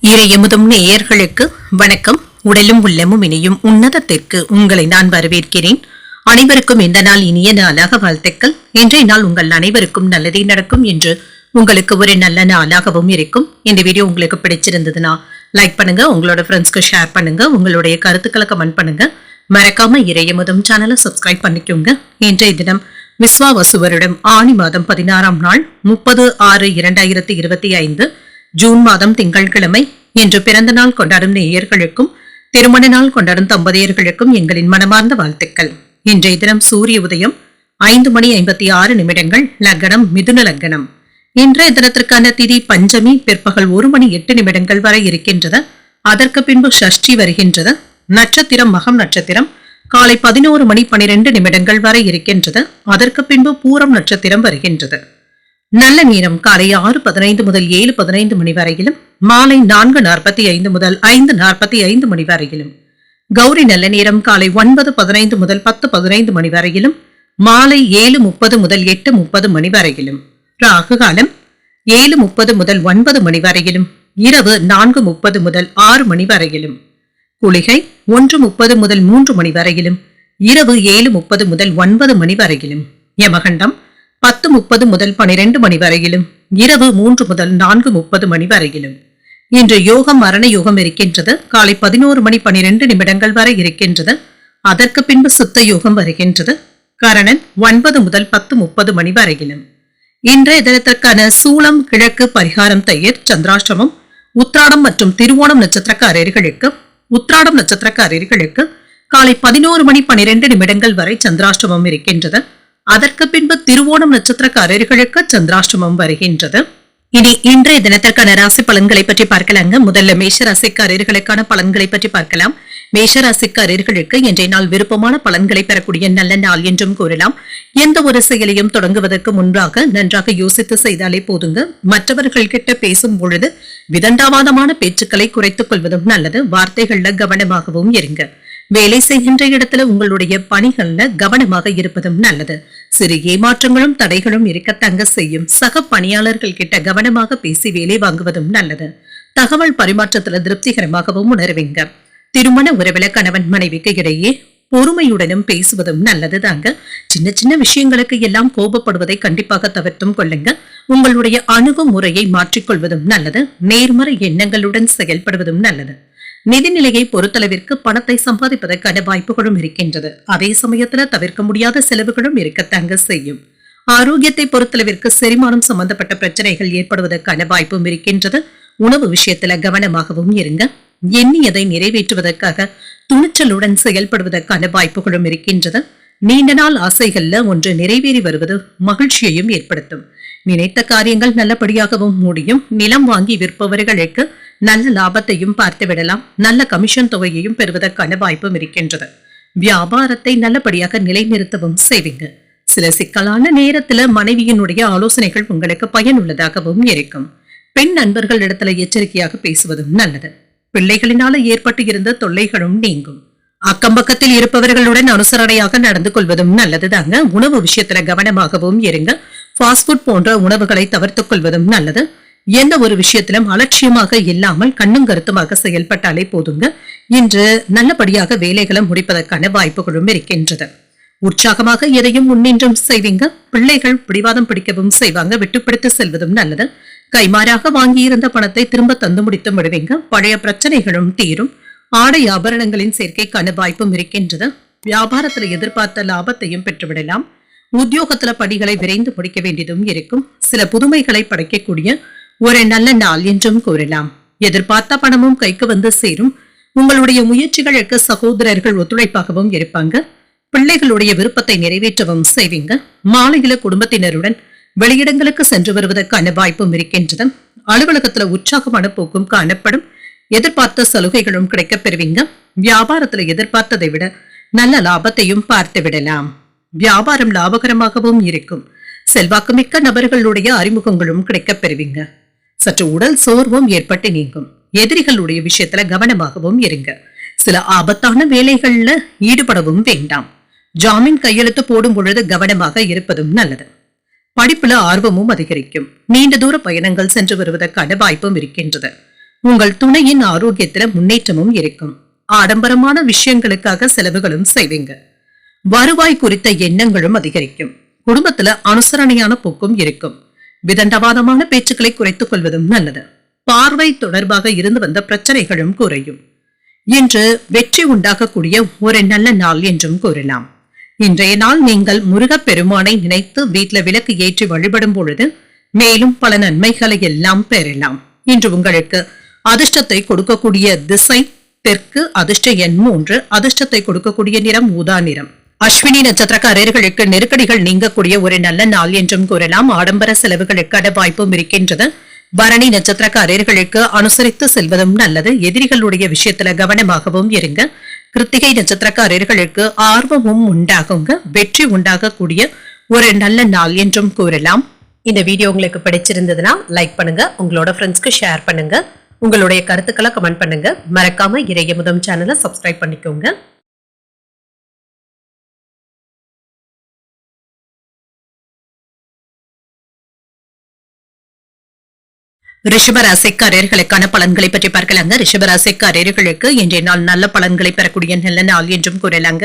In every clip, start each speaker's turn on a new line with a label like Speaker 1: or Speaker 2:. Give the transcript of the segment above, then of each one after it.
Speaker 1: இறையமுதும் நேயர்களுக்கு வணக்கம். உடலும் உள்ளமும் இணையும் உன்னதத்திற்கு உங்களை நான் வரவேற்கிறேன். அனைவருக்கும் இந்த நாள் இனிய நாளாக வாழ்த்துக்கள். இன்றைய நாள் உங்கள் அனைவருக்கும் நல்லதே நடக்கும் என்று உங்களுக்கு ஒரு நல்ல நாளாகவும் இருக்கும். இந்த வீடியோ உங்களுக்கு பிடிச்சிருந்ததுன்னா லைக் பண்ணுங்க, உங்களோட ஃப்ரெண்ட்ஸ்க்கு ஷேர் பண்ணுங்க, உங்களுடைய கருத்துக்களை கமெண்ட் பண்ணுங்க. மறக்காம இறையமுதும் சேனலை சப்ஸ்கிரைப் பண்ணிக்கோங்க. இன்றைய தினம் விஸ்வாவசு வருடம் ஆனி மாதம் 16ஆம் நாள் 30/6/2025 ஜூன் மாதம் திங்கட்கிழமை. இன்று பிறந்த நாள் கொண்டாடும் நேயர்களுக்கும் திருமண நாள் கொண்டாடும் தம்பதியர்களுக்கும் எங்களின் மனமார்ந்த வாழ்த்துக்கள். இன்றைய தினம் சூரிய உதயம் 5:56, லக்னம் மிதுன லக்னம். இன்றைய தினத்திற்கான திதி பஞ்சமி பிற்பகல் 1:08 வரை இருக்கின்றது. அதற்கு பின்பு ஷஷ்டி வருகின்றது. நட்சத்திரம் மகம் நட்சத்திரம் காலை 11:12 வரை இருக்கின்றது. அதற்கு பின்பு பூரம் நட்சத்திரம் வருகின்றது. நல்ல நேரம் காலை 6:15 முதல் 7:15 வரையிலும், மாலை 4:45 முதல் 5:45 வரையிலும். கௌரி நல்ல நேரம் காலை 9:15 முதல் 10:15 வரையிலும், மாலை 7:30 முதல் 8:30 வரையிலும். ராகு காலம் 7:30 முதல் 9 வரையிலும், இரவு 4:30 முதல் 6 வரையிலும். குளிகை 1:30 முதல் 3 வரையிலும், இரவு 7:30 முதல் 9 வரையிலும். யமகண்டம் 10:30 முதல் 12 வரையிலும், இரவு 3 முதல் 4:30 வரையிலும். இன்று யோகம் மரண யோகம் இருக்கின்றது. காலை 11:12 வரை இருக்கின்றது. அதற்கு பின்பு சித்த யோகம் வருகின்றது. கரணன் 9 முதல் 10:30 வரையிலும். இன்றைய தினத்திற்கான சூலம் கிழக்கு, பரிகாரம் தயிர், சந்திராஷ்டமம் உத்திராடம் மற்றும் திருவோணம் நட்சத்திரக்காரர்களுக்கு காலை 11:12 வரை சந்திராஷ்டமம் இருக்கின்றது. அதற்கு பின்பு திருவோணம் நட்சத்திரக்காரர்களுக்கு சந்திராஷ்டமம் வருகின்றது. இனி இன்றைய தினத்திற்கான ராசி பலன்களை பற்றி பார்க்கலாங்க. முதல்ல மேஷராசிக்காரர்களுக்கான பலன்களை பற்றி பார்க்கலாம். மேஷராசிக்காரர்களுக்கு இன்றைய நாள் விருப்பமான பலன்களை பெறக்கூடிய நல்ல நாள் என்றும் கூறலாம். எந்த ஒரு செயலையும் தொடங்குவதற்கு முன்பாக நன்றாக யோசித்து செய்தாலே போதுங்க. மற்றவர்கள் கிட்ட பேசும் பொழுது விதண்டாவாதமான பேச்சுக்களை குறைத்துக் கொள்வதும் நல்லது. வார்த்தைகள்ல கவனமாகவும் இருங்க. வேலை செய்கின்ற இடத்துல உங்களுடைய பணிகள்ல கவனமாக இருப்பதும் நல்லது. சிறு ஏமாற்றங்களும் தடைகளும் இருக்கத்தங்க செய்யும். சக பணியாளர்கள் கிட்ட கவனமாக பேசி வேலை வாங்குவதும் நல்லது. தகவல் பரிமாற்றத்துல திருப்திகரமாகவும் உணர்வீங்க. திருமண உறவில கணவன் மனைவிக்கு இடையே பொறுமையுடனும் பேசுவதும் நல்லது தாங்க. சின்ன சின்ன விஷயங்களுக்கு எல்லாம் கோபப்படுவதை கண்டிப்பாக தவிர்த்தும் கொள்ளுங்க. உங்களுடைய அணுகுமுறையை மாற்றிக்கொள்வதும் நல்லது. நேர்மறை எண்ணங்களுடன் செயல்படுவதும் நல்லது. நிதிநிலையை பொறுத்தளவிற்கு பணத்தை சம்பாதிப்பதற்கான வாய்ப்புகளும் இருக்கின்றது. அதே சமயத்துல தவிர்க்க முடியாத செலவுகளும் இருக்கத்தாங்க செய்யும். ஆரோக்கியத்தை பொறுத்தளவிற்கு செரிமானம் சம்பந்தப்பட்ட பிரச்சனைகள் ஏற்படுவதற்கான வாய்ப்பும் இருக்கின்றது. உணவு விஷயத்துல கவனமாகவும் இருங்க. எண்ணியதை நிறைவேற்றுவதற்காக துணிச்சலுடன் செயல்படுவதற்கான வாய்ப்புகளும் இருக்கின்றது. நீண்ட நாள் ஆசைகள்ல ஒன்று நிறைவேறி வருவது மகிழ்ச்சியையும் ஏற்படுத்தும். நினைத்த காரியங்கள் நல்லபடியாகவும் முடியும். நிலம் வாங்கி விற்பவர்களுக்கு நல்ல லாபத்தையும் பார்த்து விடலாம். நல்ல கமிஷன் தொகையையும் பெறுவதற்கான வாய்ப்பும் இருக்கின்றது. வியாபாரத்தை நல்லபடியாக நிலைநிறுத்தவும் செய்வீங்க. சில சிக்கலான நேரத்துல மனைவியினுடைய ஆலோசனைகள் உங்களுக்கு பயனுள்ளதாகவும் இருக்கும். பெண் நண்பர்கள் இடத்துல எச்சரிக்கையாக பேசுவதும் நல்லது. பிள்ளைகளினால ஏற்பட்டு இருந்த தொல்லைகளும் நீங்கும். அக்கம்பக்கத்தில் இருப்பவர்களுடன் அனுசரணையாக நடந்து கொள்வதும் நல்லது தாங்க. உணவு விஷயத்துல கவனமாகவும் இருங்க. ஃபாஸ்ட் ஃபுட் போன்ற உணவுகளை தவிர்த்துக் கொள்வதும் நல்லது. எந்த ஒரு விஷயத்திலும் அலட்சியமாக இல்லாமல் கண்ணும் கருத்துமாக செயல்பட்டாலே போதுங்க. இன்று நல்லபடியாக வேலைகளை முடிப்பதற்கான வாய்ப்புகளும் இருக்கின்றது. உற்சாகமாக எதையும் முன்னின்றும் செய்வீங்க. பிள்ளைகள் பிடிவாதம் பிடிக்கவும் செய்வாங்க. விட்டுப்பிடித்து செல்வதும் நல்லது. கைமாறாக வாங்கியிருந்த பணத்தை திரும்ப தந்து முடித்து விடுவீங்க. பழைய பிரச்சனைகளும் தீரும். ஆடை ஆபரணங்களின் சேர்க்கைக்கான வாய்ப்பும் இருக்கின்றது. வியாபாரத்துல எதிர்பார்த்த லாபத்தையும் பெற்றுவிடலாம். உத்தியோகத்துல பணிகளை விரைந்து முடிக்க வேண்டியதும் இருக்கும். சில புதுமைகளை படைக்கக்கூடிய ஒரு நல்ல நாள் என்றும் கூறலாம். எதிர்பார்த்த பணமும் கைக்கு வந்து சேரும். உங்களுடைய முயற்சிகளுக்கு சகோதரர்கள் ஒத்துழைப்பாகவும் இருப்பாங்க. பிள்ளைகளுடைய விருப்பத்தை நிறைவேற்றவும் செய்வீங்க. மாலையில குடும்பத்தினருடன் வெளியிடங்களுக்கு சென்று வருவதற்கான வாய்ப்பும் இருக்கின்றது. அலுவலகத்துல உற்சாகமான போக்கும் காணப்படும். எதிர்பார்த்த சலுகைகளும் கிடைக்கப் பெறுவீங்க. வியாபாரத்துல எதிர்பார்த்ததை விட நல்ல லாபத்தையும் பார்த்து விடலாம். வியாபாரம் லாபகரமாகவும் இருக்கும். செல்வாக்குமிக்க நபர்களுடைய அறிமுகங்களும் கிடைக்கப் பெறுவீங்க. சற்று உடல் சோர்வும் ஏற்பட்டு நீங்கும். எதிரிகளுடைய விஷயத்துல கவனமாகவும் இருங்க. சில ஆபத்தான வேலைகள்ல ஈடுபடவும் வேண்டாம். ஜாமீன் கையெழுத்து போடும் பொழுது கவனமாக இருப்பதும் நல்லது. படிப்புல ஆர்வமும் அதிகரிக்கும். நீண்ட தூர பயணங்கள் சென்று வருவதற்கான வாய்ப்பும் இருக்கின்றது. உங்கள் துணையின் ஆரோக்கியத்துல முன்னேற்றமும் இருக்கும். ஆடம்பரமான விஷயங்களுக்காக செலவுகளும் செய்வீங்க. வருவாய் குறித்த எண்ணங்களும் அதிகரிக்கும். குடும்பத்துல அனுசரணையான போக்கும் இருக்கும். விதண்டவாதமான பேச்சுக்களை குறைத்துக் கொள்வதும் நல்லது. பார்வை தொடர்பாக இருந்து வந்த பிரச்சனைகளும் குறையும். இன்று வெற்றி உண்டாகக்கூடிய ஒரு நல்ல நாள் என்றும் கூறலாம். இன்றைய நாள் நீங்கள் முருகப்பெருமானை நினைத்து வீட்டுல விளக்கு ஏற்றி வழிபடும் பொழுது மேலும் பல நன்மைகளை எல்லாம் பெறலாம். இன்று உங்களுக்கு அதிர்ஷ்டத்தை கொடுக்கக்கூடிய திசை தெற்கு, அதிர்ஷ்ட எண் 3, அதிர்ஷ்டத்தை கொடுக்கக்கூடிய நிறம் ஊதா நிறம். அஸ்வினி நட்சத்திரக்காரர்களுக்கு நெருக்கடிகள் நீங்கக்கூடிய ஒரு நல்ல நாள் என்றும் கூறலாம். ஆடம்பர செலவுகளுக்கான வாய்ப்பும் இருக்கின்றது. பரணி நட்சத்திரக்காரர்களுக்கு அனுசரித்து செல்வதும் நல்லது. எதிரிகளுடைய விஷயத்துல கவனமாகவும் இருங்க. கிருத்திகை நட்சத்திரக்காரர்களுக்கு ஆர்வமும் உண்டாகுங்க. வெற்றி உண்டாகக்கூடிய ஒரு நல்ல நாள் என்றும் கூறலாம். இந்த வீடியோ உங்களுக்கு பிடிச்சிருந்ததுன்னா லைக் பண்ணுங்க, உங்களோட ஃப்ரெண்ட்ஸ்க்கு ஷேர் பண்ணுங்க, உங்களுடைய கருத்துக்களை கமெண்ட் பண்ணுங்க. மறக்காம இறையமுதம் சேனலை சப்ஸ்கிரைப் பண்ணிக்கோங்க. ரிஷபராசிக்காரர்களுக்கான பலன்களை பற்றி பார்க்கலாங்க. ரிஷபராசிக்காரர்களுக்கு இன்றைய நாள் நல்ல பலன்களை பெறக்கூடிய நல்ல நாள் என்றும் கூறலாங்க.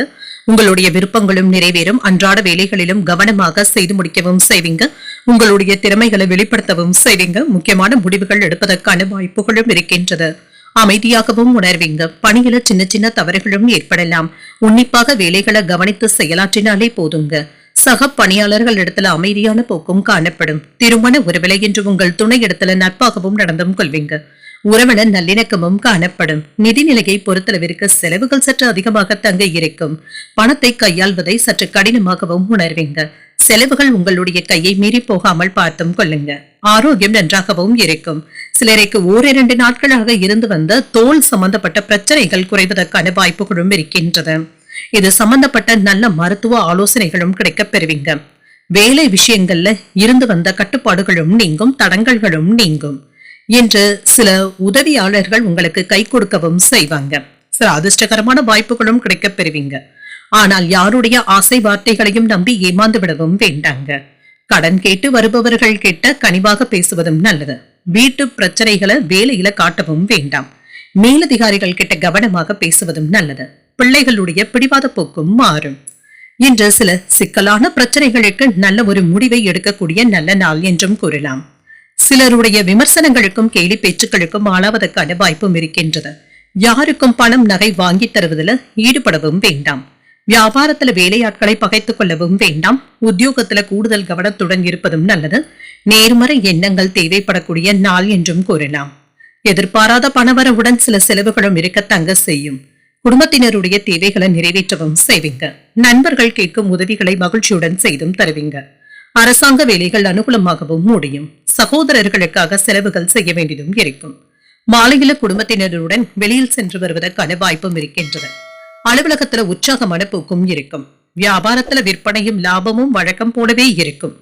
Speaker 1: உங்களுடைய விருப்பங்களும் நிறைவேறும். அன்றாட வேலைகளிலும் கவனமாக செய்து முடிக்கவும் செய்வீங்க. உங்களுடைய திறமைகளை வெளிப்படுத்தவும் செய்வீங்க. முக்கியமான முடிவுகள் எடுப்பதற்கான வாய்ப்புகளும் இருக்கின்றது. அமைதியாகவும் உணர்வீங்க. பணியில சின்ன சின்ன தவறுகளும் ஏற்படலாம். உன்னிப்பாக வேலைகளை கவனித்து செயலாற்றினாலே போதுங்க. சக பணியாளர்கள் இடத்துல அமைதியான போக்கும் காணப்படும். திருமண உறவிலை என்று உங்கள் துணை இடத்துல நட்பாகவும் நடந்தும் கொள்வீங்க. உறவின நல்லிணக்கமும் காணப்படும். நிதிநிலையை பொறுத்தளவிற்கு செலவுகள் சற்று அதிகமாக தங்க இருக்கும். பணத்தை கையாள்வதை சற்று கடினமாகவும் உணர்வீங்க. செலவுகள் உங்களுடைய கையை மீறி போகாமல் பார்த்தும் கொள்ளுங்க. ஆரோக்கியம் நன்றாகவும் இருக்கும். சிலருக்கு 1-2 நாட்களாக இருந்து வந்த தோல் சம்பந்தப்பட்ட பிரச்சனைகள் குறைவதற்கான வாய்ப்புகளும் இருக்கின்றது. இது சம்பந்தப்பட்ட நல்ல மருத்துவ ஆலோசனைகளும் கிடைக்க பெறுவீங்க. வேலை விஷயங்கள்ல இருந்து வந்த கட்டுப்பாடுகளும் நீங்கும், தடங்கல்களும் நீங்கும். இன்று சில உதவியாளர்கள் உங்களுக்கு கை கொடுக்கவும் செய்வாங்க. சில அதிர்ஷ்டகரமான வாய்ப்புகளும் கிடைக்க பெறுவீங்க. ஆனால் யாருடைய ஆசை வார்த்தைகளையும் நம்பி ஏமாந்து விடவும் வேண்டாங்க. கடன் கேட்டு வருபவர்கள் கிட்ட கனிவாக பேசுவதும் நல்லது. வீட்டு பிரச்சனைகளை வேலையில காட்டவும் வேண்டாம். மேலதிகாரிகள் கிட்ட கவனமாக பேசுவதும் நல்லது. பிள்ளைகளுடைய பிடிவாத போக்கும் மாறும். இன்று சில சிக்கலான பிரச்சனைகளுக்கு நல்ல ஒரு முடிவை எடுக்கக்கூடிய நல்ல நாள் என்றும் கூறலாம். சிலருடைய விமர்சனங்களுக்கும் கேலி பேச்சுக்களுக்கும் ஆளாவதற்கான வாய்ப்பும் இருக்கின்றது. யாருக்கும் பணம் நகை வாங்கி தருவதில் ஈடுபடவும் வேண்டாம். வியாபாரத்துல வேலையாட்களை பகைத்துக் கொள்ளவும் வேண்டாம். உத்தியோகத்துல கூடுதல் கவனத்துடன் இருப்பதும் நல்லது. நேர்மறை எண்ணங்கள் தேவைப்படக்கூடிய நாள் என்றும் கூறலாம். எதிர்பாராத பணவரவுடன் சில செலவுகளும் இருக்க தங்க செய்யும். குடும்பத்தினருடைய தேவைகளை நிறைவேற்றவும் செய்வீங்க. நண்பர்கள் கேட்கும் உதவிகளை மகிழ்ச்சியுடன் செய்தும் தருவீங்க. அரசாங்க வேலைகள் அனுகூலமாகவும் முடியும். சகோதரர்களுக்காக செலவுகள் செய்ய வேண்டியதும் இருக்கும். மாலையில குடும்பத்தினருடன் வெளியில் சென்று வருவதற்கான வாய்ப்பும் இருக்கின்றது. அலுவலகத்துல உற்சாகமான போக்கும் இருக்கும். வியாபாரத்துல விற்பனையும் லாபமும் வழக்கம் போலவே இருக்கும்.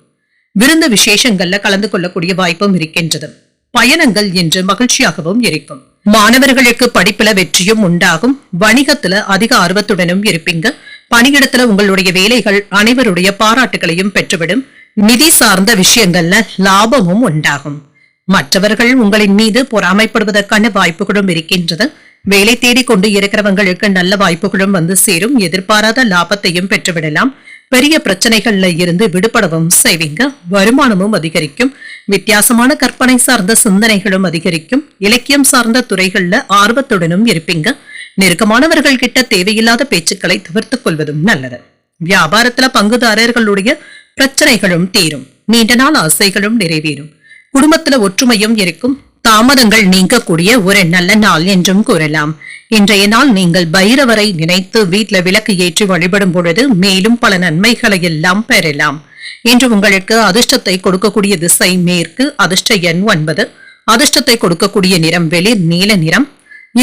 Speaker 1: விருந்து விசேஷங்கள்ல கலந்து கொள்ளக்கூடிய வாய்ப்பும் இருக்கின்றது. பயணங்கள் என்று மகிழ்ச்சியாகவும் இருக்கும். மாணவர்களுக்கு படிப்புல வெற்றியும் உண்டாகும். வணிகத்துல அதிக ஆர்வத்துடனும் இருப்பீங்க. பணியிடத்துல உங்களுடைய வேலைகள் அனைவருடைய பாராட்டுகளையும் பெற்றுவிடும். நிதி சார்ந்த விஷயங்கள்ல லாபமும் உண்டாகும். மற்றவர்கள் உங்களின் மீது பொறாமைப்படுவதற்கான வாய்ப்புகளும் இருக்கின்றது. வேலை தேடிக் கொண்டு இருக்கிறவங்களுக்கு நல்ல வாய்ப்புகளும் வந்து சேரும். எதிர்பாராத லாபத்தையும் பெற்றுவிடலாம். பெரிய பிரச்சனைகள்ல இருந்து விடுபடவும் செய்வீங்க. வருமானமும் அதிகரிக்கும். வித்தியாசமான கற்பனை சார்ந்த சிந்தனைகளும் அதிகரிக்கும். இலக்கியம் சார்ந்த துறைகள்ல ஆர்வத்துடனும் இருப்பீங்க. நெருக்கமானவர்கள் கிட்ட தேவையில்லாத பேச்சுக்களை தவிர்த்துக் கொள்வதும் நல்லது. வியாபாரத்துல பங்குதாரர்களுடைய பிரச்சனைகளும் தீரும். நீண்ட நாள் ஆசைகளும் நிறைவேறும். குடும்பத்துல ஒற்றுமையும் இருக்கும். தாமதங்கள் நீங்கக்கூடிய ஒரு நல்ல நாள் என்றும் கூறலாம். இன்றைய நாள் நீங்கள் பைரவரை நினைத்து வீட்டுல விளக்கு ஏற்றி வழிபடும் பொழுது மேலும் பல நன்மைகளை எல்லாம் பெறலாம். இன்று உங்களுக்கு அதிர்ஷ்டத்தை கொடுக்கக்கூடிய திசை மேற்கு, அதிர்ஷ்ட எண் 9, அதிர்ஷ்டத்தை கொடுக்கக்கூடிய நிறம் வெளிர் நீல நிறம்.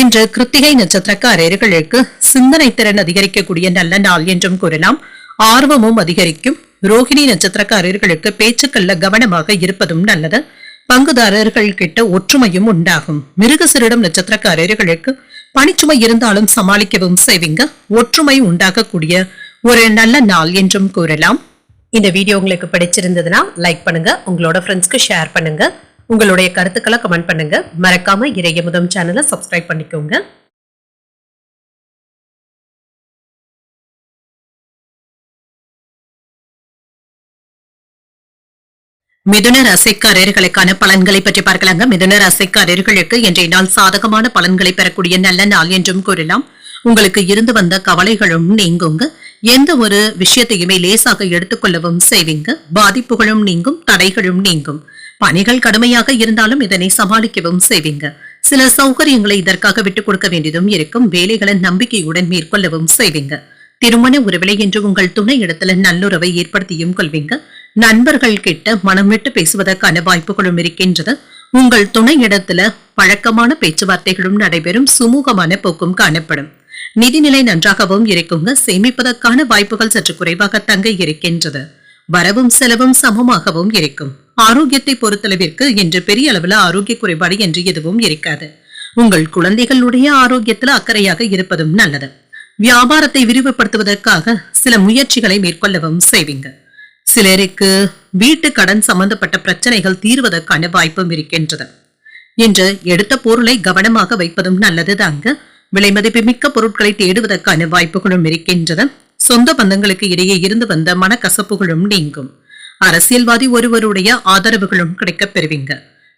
Speaker 1: இன்று கிருத்திகை நட்சத்திரக்காரர்களுக்கு சிந்தனை திறன் அதிகரிக்கக்கூடிய நல்ல நாள் என்றும் கூறலாம். ஆர்வமும் அதிகரிக்கும். ரோகிணி நட்சத்திரக்காரர்களுக்கு பேச்சுக்கள்ல கவனமாக இருப்பதும் நல்லது. பங்குதாரர்கள் கிட்ட ஒற்றுமையும் உண்டாகும். மிருகசீரிடம் நட்சத்திரக்காரர்களுக்கு பணிச்சுமை இருந்தாலும் சமாளிக்கவும் செய்வீங்க. ஒற்றுமை உண்டாகக்கூடிய ஒரு நல்ல நாள் என்றும் கூறலாம். இந்த வீடியோ உங்களுக்கு பிடிச்சிருந்ததுன்னா லைக் பண்ணுங்க, உங்களோட ஃப்ரெண்ட்ஸ்க்கு ஷேர் பண்ணுங்க, உங்களுடைய கருத்துக்களை கமெண்ட் பண்ணுங்க. மறக்காம இறையமுதம் சேனலை சப்ஸ்கிரைப் பண்ணிக்கோங்க. மிதுன ராசிக்காரர்களுக்கான பலன்களை பற்றி பார்க்கலாங்க. மிதுன ராசிக்காரர்களுக்கு இன்றைய நாள் சாதகமான பலன்களை பெறக்கூடிய நல்ல நாள் என்றும் கூறலாம். உங்களுக்கு இருந்து வந்த கவலைகளும் நீங்குங்க. எந்த ஒரு விஷயத்தையுமே லேசாக எடுத்துக்கொள்ளவும் செய்வீங்க. பாதிப்புகளும் நீங்கும், தடைகளும் நீங்கும். பணிகள் கடுமையாக இருந்தாலும் இதனை சமாளிக்கவும் செய்வீங்க. சில சௌகரியங்களை இதற்காக விட்டுக் கொடுக்க வேண்டியதும் இருக்கும். வேலைகளை நம்பிக்கையுடன் மேற்கொள்ளவும் செய்வீங்க. திருமண உறவிலை என்று உங்கள் துணை இடத்துல நல்லுறவை ஏற்படுத்தியும் கொள்வீங்க. நண்பர்கள் கிட்ட மனம் விட்டு பேசுவதற்கான வாய்ப்புகளும் இருக்கின்றது. உங்கள் துணை இடத்துல பழக்கமான பேச்சுவார்த்தைகளும் நடைபெறும். சுமூகமான போக்கும் காணப்படும். நிதிநிலை நன்றாகவும் இருக்குங்க. சேமிப்பதற்கான வாய்ப்புகள் சற்று குறைவாக தங்க இருக்கின்றது. வரவும் செலவும் சமமாகவும் இருக்கும். ஆரோக்கியத்தை பொறுத்தளவிற்கு இன்று பெரிய அளவுல ஆரோக்கிய குறைபாடு என்று எதுவும் இருக்காது. உங்கள் குழந்தைகளுடைய ஆரோக்கியத்துல அக்கறையாக இருப்பதும் நல்லது. வியாபாரத்தை விரிவுபடுத்துவதற்காக சில முயற்சிகளை மேற்கொள்ளவும் செய்வீங்க. சிலருக்கு வீட்டு கடன் சம்பந்தப்பட்ட பிரச்சனைகள் தீர்வதற்கான வாய்ப்பும் இருக்கின்றது. இன்று எடுத்த பொருளை கவனமாக வைப்பதும் நல்லதுதாங்க. விலை மதிப்புமிக்க பொருட்களை தேடுவதற்கான வாய்ப்புகளும் இருக்கின்றது. சொந்த பந்தங்களுக்கு இடையே இருந்து வந்த மனக்கசப்புகளும் நீங்கும். அரசியல்வாதி ஒருவருடைய ஆதரவுகளும் கிடைக்கப் பெறுவீங்க.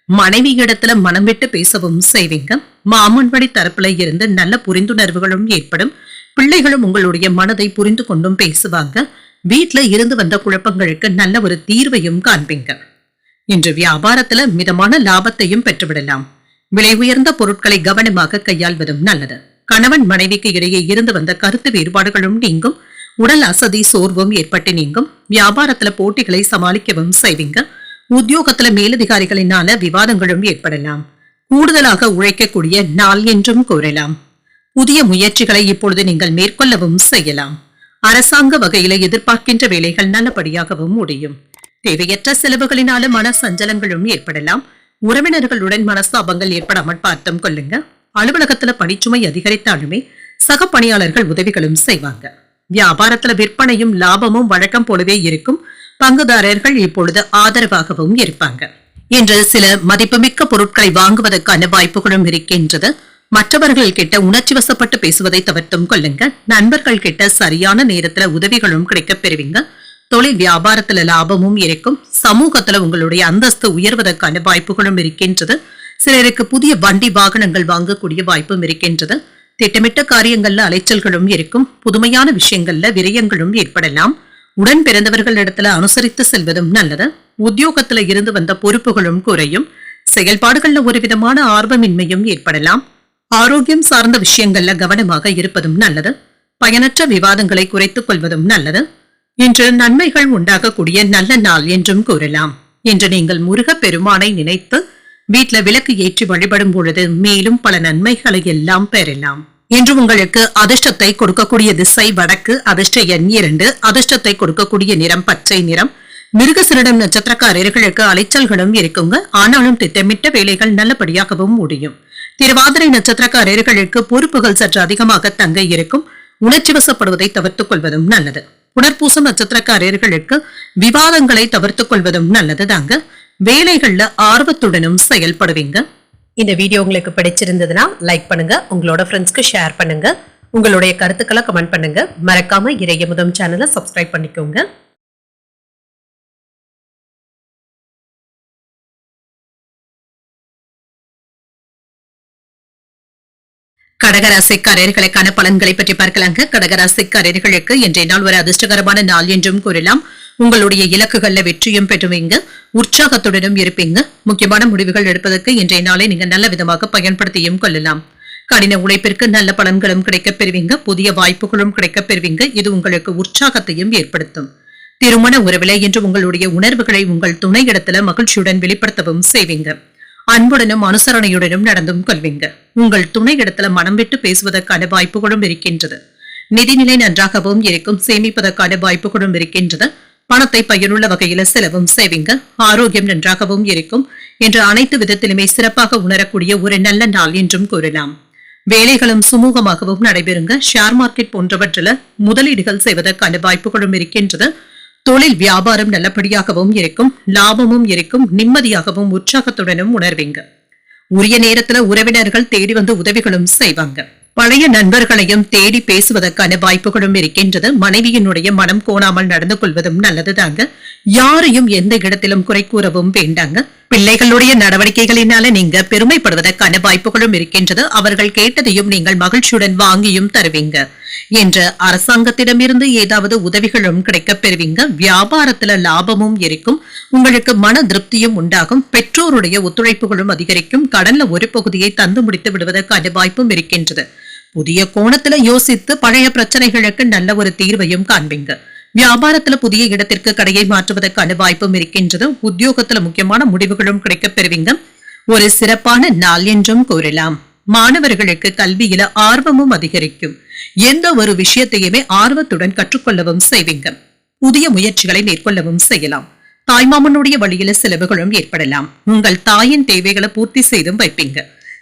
Speaker 1: மனைவி இடத்துல மனம் விட்டு பேசவும் செய்வீங்க. மாமன் வழி தரப்புல இருந்து நல்ல புரிந்துணர்வுகளும் ஏற்படும். பிள்ளைகளும் உங்களுடைய மனதை புரிந்து கொண்டும் பேசுவாங்க. வீட்டுல இருந்து வந்த குழப்பங்களுக்கு நல்ல ஒரு தீர்வையும் காண்பீங்க. இன்று வியாபாரத்துல மிதமான லாபத்தையும் பெற்றுவிடலாம். விலை உயர்ந்த பொருட்களை கவனமாக கையாள்வதும் நல்லது. கணவன் மனைவிக்கு இடையே இருந்து வந்த கருத்து வேறுபாடுகளும் நீங்கும். உடல் அசதி சோர்வும் ஏற்பட்டு நீங்கும். வியாபாரத்துல போட்டிகளை சமாளிக்கவும் செய்வீங்க. உத்தியோகத்துல மேலதிகாரிகளினால விவாதங்களும் ஏற்படலாம். கூடுதலாக உழைக்கக்கூடிய நாள் என்றும் கூறலாம். புதிய முயற்சிகளை இப்பொழுது நீங்கள் மேற்கொள்ளவும் செய்யலாம். அரசாங்க வகையில எதிர்பார்க்கின்ற வேலைகள் நல்லபடியாகவும் முடியும். தேவையற்ற செலவுகளினால மன சஞ்சலங்களும் ஏற்படலாம். உறவினர்களுடன் மனஸ்தாபங்கள் ஏற்படாமல் பார்த்தும் கொள்ளுங்க. அலுவலகத்துல பணிச்சுமை அதிகரித்தாலுமே சக பணியாளர்கள் உதவிகளும் செய்வாங்க. வியாபாரத்துல விற்பனையும் லாபமும் வழக்கம் போலவே இருக்கும். பங்குதாரர்கள் இப்பொழுது ஆதரவாகவும் இருப்பாங்க. இன்று சில மதிப்புமிக்க பொருட்களை வாங்குவதற்கான வாய்ப்புகளும் இருக்கின்றது. மற்றவர்கள் கிட்ட உணர்ச்சி வசப்பட்டு பேசுவதை தவிர்த்தும் கொள்ளுங்க. நண்பர்கள் கிட்ட சரியான நேரத்துல உதவிகளும் கிடைக்கப் பெறுவீங்க. தொழில் வியாபாரத்துல லாபமும் இருக்கும். சமூகத்துல உங்களுடைய அந்தஸ்து உயர்வதற்கான வாய்ப்புகளும் இருக்கின்றது. சிலருக்கு புதிய வண்டி வாகனங்கள் வாங்கக்கூடிய வாய்ப்பும் இருக்கின்றது. திட்டமிட்ட காரியங்கள்ல அலைச்சல்களும் இருக்கும். புதுமையான விஷயங்கள்ல விரயங்களும் ஏற்படலாம். உடன் பிறந்தவர்கள் இடத்துல அனுசரித்து செல்வதும் நல்லது. உத்தியோகத்துல இருந்து வந்த பொறுப்புகளும் குறையும். செயல்பாடுகள்ல ஒரு விதமான ஆர்வமின்மையும் ஏற்படலாம். ஆரோக்கியம் சார்ந்த விஷயங்கள்ல கவனமாக இருப்பதும் நல்லது. பயனற்ற விவாதங்களை குறைத்துக் கொள்வதும் நல்லது. இன்று நன்மைகள் உண்டாகக்கூடிய நல்ல நாள் என்றும் கூறலாம். இன்று நீங்கள் முருக பெருமானை நினைத்து வீட்டுல விளக்கு ஏற்றி வழிபடும் பொழுது மேலும் பல நன்மைகளை எல்லாம் பெறலாம். இன்று உங்களுக்கு அதிர்ஷ்டத்தை கொடுக்கக்கூடிய திசை வடக்கு. அதிர்ஷ்ட எண் 2. அதிர்ஷ்டத்தை கொடுக்கக்கூடிய நிறம் பச்சை நிறம். மிருகசீரிடம் நட்சத்திரக்காரர்களுக்கு அலைச்சல்களும் இருக்குங்க. ஆனாலும் திட்டமிட்ட வேலைகள் நல்லபடியாகவும் முடியும். திருவாதிரை நட்சத்திரக்காரர்களுக்கு பொறுப்புகள் சற்று அதிகமாக தங்க இருக்கும். உணர்ச்சி வசப்படுவதை தவிர்த்துக் கொள்வதும் நல்லது. புனர்பூசம் நட்சத்திரக்காரர்களுக்கு விவாதங்களை தவிர்த்துக் கொள்வதும் நல்லது தாங்க. வேலைகள்ல ஆர்வத்துடனும் செயல்படுவீங்க. இந்த வீடியோ உங்களுக்கு பிடிச்சிருந்ததுன்னா லைக் பண்ணுங்க. உங்களோட ஃப்ரெண்ட்ஸ்க்கு ஷேர் பண்ணுங்க. உங்களுடைய கருத்துக்களை கமெண்ட் பண்ணுங்க. மறக்காம இறையமுதம் சேனலை சப்ஸ்கிரைப் பண்ணிக்கோங்க. கடகராசிக்காரர்களுக்கான பலன்களை பற்றி பார்க்கலாங்க. கடகராசிக்காரர்களுக்கு இன்றைய நாள் ஒரு அதிர்ஷ்டகரமான நாள் என்றும் கூறலாம். உங்களுடைய இலக்குகள்ல வெற்றியும் பெறுவீங்க. உற்சாகத்துடனும் இருப்பீங்க. முக்கியமான முடிவுகள் எடுப்பதற்கு இன்றைய நாளை நீங்க நல்ல விதமாக பயன்படுத்தியும் கொள்ளலாம். கடின உழைப்பிற்கு நல்ல பலன்களும் கிடைக்கப் பெறுவீங்க. புதிய வாய்ப்புகளும் கிடைக்கப் பெறுவீங்க. இது உங்களுக்கு உற்சாகத்தையும் ஏற்படுத்தும். திருமண உறவில என்று உங்களுடைய உணர்வுகளை உங்கள் துணை இடத்துல மகிழ்ச்சியுடன் வெளிப்படுத்தவும் செய்வீங்க. அன்புடனும் அனுசரணையுடனும் நடந்தும் கொள்வீங்க. உங்கள் துணை இடத்துல மனம் விட்டு பேசுவதற்கான வாய்ப்புகளும் இருக்கின்றது. நிதிநிலை நன்றாகவும் இருக்கும். சேமிப்பதற்கான வாய்ப்புகளும் இருக்கின்றது. பணத்தை பயனுள்ள வகையில செலவும் செய்வீங்க. ஆரோக்கியம் நன்றாகவும் இருக்கும். என்று அனைத்து விதத்திலுமே சிறப்பாக உணரக்கூடிய ஒரு நல்ல நாள் என்றும் கூறலாம். வேலைகளும் சுமூகமாகவும் நடைபெறுங்க. ஷேர் மார்க்கெட் போன்றவற்றில் முதலீடுகள் செய்வதற்கான வாய்ப்புகளும் இருக்கின்றது. தொழில் வியாபாரம் நல்லபடியாகவும் இருக்கும், லாபமும் இருக்கும், நிம்மதியாகவும் உற்சாகத்துடனும் உணர்வீங்க. உரிய நேரத்துல உறவினர்கள் தேடி வந்து உதவிகளும் செய்வாங்க. பழைய நண்பர்களையும் தேடி பேசுவதற்கான வாய்ப்புகளும் இருக்கின்றது. மனைவியினுடைய மனம் கோணாமல் நடந்து கொள்வதும் நல்லதுதாங்க. யாரையும் எந்த இடத்திலும் குறை கூறவும் வேண்டாங்க. பிள்ளைகளுடைய நடவடிக்கைகளினால நீங்க பெருமைப்படுவதற்கான வாய்ப்புகளும் இருக்கின்றது. அவர்கள் கேட்டதையும் நீங்கள் மகிழ்ச்சியுடன் வாங்கியும் தருவீங்க. என்ற அரசாங்கத்திடமிருந்து ஏதாவது உதவிகளும் கிடைக்கப் பெறுவீங்க. வியாபாரத்துல லாபமும் இருக்கும், உங்களுக்கு மன திருப்தியும் உண்டாகும். பெற்றோருடைய ஒத்துழைப்புகளும் அதிகரிக்கும். கடன்ல ஒரு பகுதியை தந்து முடித்து விடுவதற்கான வாய்ப்பும் இருக்கின்றது. புதிய கோணத்துல யோசித்து பழைய பிரச்சனைகளுக்கு நல்ல ஒரு தீர்வையும் காண்பீங்க. வியாபாரத்துல புதிய இடத்திற்கு கடையை மாற்றுவதற்கான வாய்ப்பும் இருக்கின்றது. உத்தியோகத்துல முக்கியமான முடிவுகளும் கிடைக்கப் பெறுவீங்க. ஒரு சிறப்பான நாள் என்றும் கூறலாம். மாணவர்களுக்கு கல்வியில ஆர்வமும் அதிகரிக்கும். எந்த ஒரு விஷயத்தையுமே ஆர்வத்துடன் கற்றுக்கொள்ளவும் செய்வீங்க. புதிய முயற்சிகளை மேற்கொள்ளவும் செய்யலாம். தாய்மாமனுடைய வழியில செலவுகளும் ஏற்படலாம். உங்கள் தாயின் தேவைகளை பூர்த்தி செய்தும் வைப்பீங்க.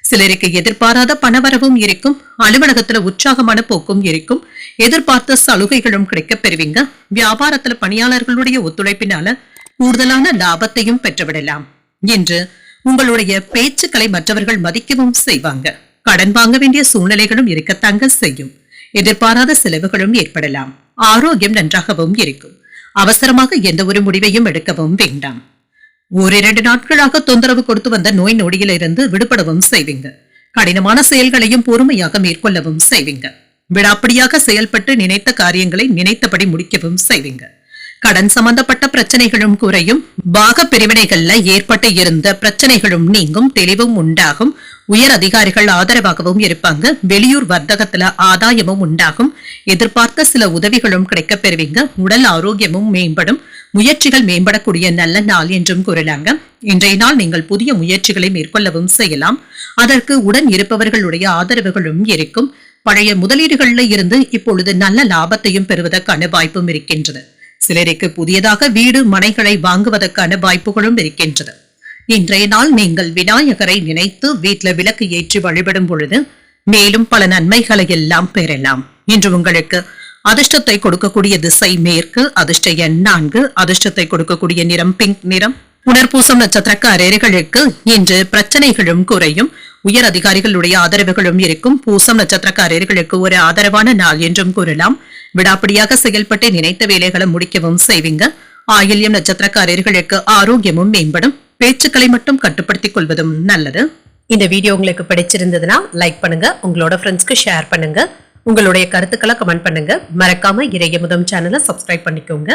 Speaker 1: சிலருக்கு எதிர்பாராத பணவரவும் இருக்கும். அலுவலகத்துல உற்சாகமான போக்கும் இருக்கும். எதிர்பார்த்த சலுகைகளும் கிடைக்கப் பெறுவீங்க. வியாபாரத்துல பணியாளர்களுடைய ஒத்துழைப்பினால கூடுதலான லாபத்தையும் பெற்றுவிடலாம். என்று உங்களுடைய பேச்சுக்களை மற்றவர்கள் மதிக்கவும் செய்வாங்க. கடன் வாங்க வேண்டிய சூழ்நிலைகளும் இருக்கத்தாங்க செய்யும். எதிர்பாராத செலவுகளும் ஏற்படலாம். ஆரோக்கியம் நன்றாகவும் இருக்கும். அவசரமாக எந்த ஒரு முடிவையும் எடுக்கவும் வேண்டாம். ஓரிரண்டு நாட்களாக தொந்தரவு கொடுத்து வந்த நோய் நொடியிலிருந்து விடுபடவும் செய்வீங்க. கடினமான செயல்களையும் பொறுமையாக மேற்கொள்ளவும் செய்வீங்க. விடாப்பிடியாக செயல்பட்டு நினைத்த காரியங்களை நினைத்தபடி முடிக்கவும் செய்வீங்க. கடன் சம்பந்தப்பட்ட பிரச்சனைகளும் குறையும். பாக பிரிவினைகள்ல ஏற்பட்டு இருந்த பிரச்சனைகளும் நீங்கும். தெளிவும் உண்டாகும். உயர் அதிகாரிகள் ஆதரவாகவும் இருப்பாங்க. வெளியூர் வர்த்தகத்துல ஆதாயமும் உண்டாகும். எதிர்பார்த்த சில உதவிகளும் கிடைக்கப் பெறுவீங்க. உடல் ஆரோக்கியமும் மேம்படும். முயற்சிகள் மேம்படக்கூடிய நல்ல நாள் என்றும் கூறலாங்க. இன்றைய நாள் நீங்கள் புதிய முயற்சிகளை மேற்கொள்ளவும் செய்யலாம். அதற்கு உடன் இருப்பவர்களுடைய ஆதரவுகளும் இருக்கும். பழைய முதலீடுகள்ல இருந்து இப்பொழுது நல்ல லாபத்தையும் பெறுவதற்கான வாய்ப்பும் இருக்கின்றது. சிலருக்கு புதியதாக வீடு மனைகளை வாங்குவதற்கான வாய்ப்புகளும் இருக்கின்றது. இன்றைய நாள் நீங்கள் விநாயகரை நினைத்து வீட்டுல விளக்கு ஏற்றி வழிபடும் பொழுது மேலும் பல நன்மைகளை எல்லாம் பெறலாம். இன்று உங்களுக்கு அதிர்ஷ்டத்தை கொடுக்கக்கூடிய திசை மேற்கு. அதிர்ஷ்ட எண் 4. அதிர்ஷ்டத்தை கொடுக்கக்கூடிய நிறம் பிங்க் நிறம். புனர்பூசம் நட்சத்திரக்காரர்களுக்கு இன்று பிரச்சனைகளும் குறையும். உயர் அதிகாரிகளுடைய ஆதரவுகளும் இருக்கும். பூசம் நட்சத்திரக்காரர்களுக்கு ஒரு ஆதரவான நாள் என்றும் கூறலாம். விடாப்பிடியாக செயல்பட்டு நினைத்த வேலைகளை முடிக்கவும் செய்வீங்க. ஆயில்யம் நட்சத்திரக்காரர்களுக்கு ஆரோக்கியமும் மேம்படும். பேச்சுக்களை மட்டும் கட்டுப்படுத்திக் கொள்வதும் நல்லது. இந்த வீடியோ உங்களுக்கு பிடிச்சிருந்ததுன்னா லைக் பண்ணுங்க. உங்களோட ஃப்ரெண்ட்ஸ்க்கு ஷேர் பண்ணுங்க. உங்களுடைய கருத்துக்களை கமெண்ட் பண்ணுங்க. மறக்காம இறையமுதம் சேனலை சப்ஸ்கிரைப் பண்ணிக்கோங்க.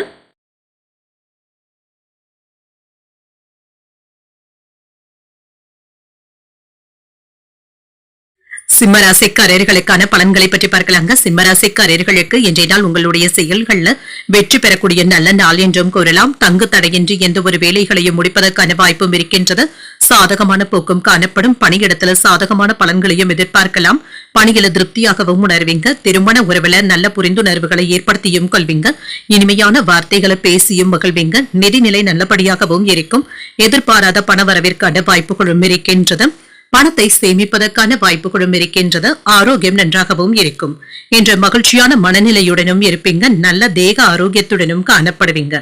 Speaker 1: சிம்மராசிக்காரர்களுக்கான பலன்களை பற்றி பார்க்கலாங்க. சிம்மராசிக்காரர்களுக்கு இன்றைய நாள் உங்களுடைய செயல்கள்ல வெற்றி பெறக்கூடிய நல்ல நாள் என்றும் கூறலாம். தங்கு தடையின்றி எந்த ஒரு வேலைகளையும் முடிப்பதற்கான வாய்ப்பும் இருக்கின்றது. சாதகமான போக்கும் காணப்படும். பணியிடத்துல சாதகமான பலன்களையும் எதிர்பார்க்கலாம். பணியில திருப்தியாகவும் உணர்வீங்க. திருமண உறவுல நல்ல புரிந்துணர்வுகளை ஏற்படுத்தியும் கொள்வீங்க. இனிமையான வார்த்தைகளை பேசியும் மகிழ்வீங்க. நிதிநிலை நல்லபடியாகவும் இருக்கும். எதிர்பாராத பண வரவிற்கான வாய்ப்புகளும் இருக்கின்றது. பணத்தை சேமிப்பதற்கான வாய்ப்புகளும் இருக்கின்றது. ஆரோக்கியம் நன்றாகவும் இருக்கும். என்ற மகிழ்ச்சியான மனநிலையுடனும் இருப்பீங்க. நல்ல தேக ஆரோக்கியத்துடனும் காணப்படுவீங்க.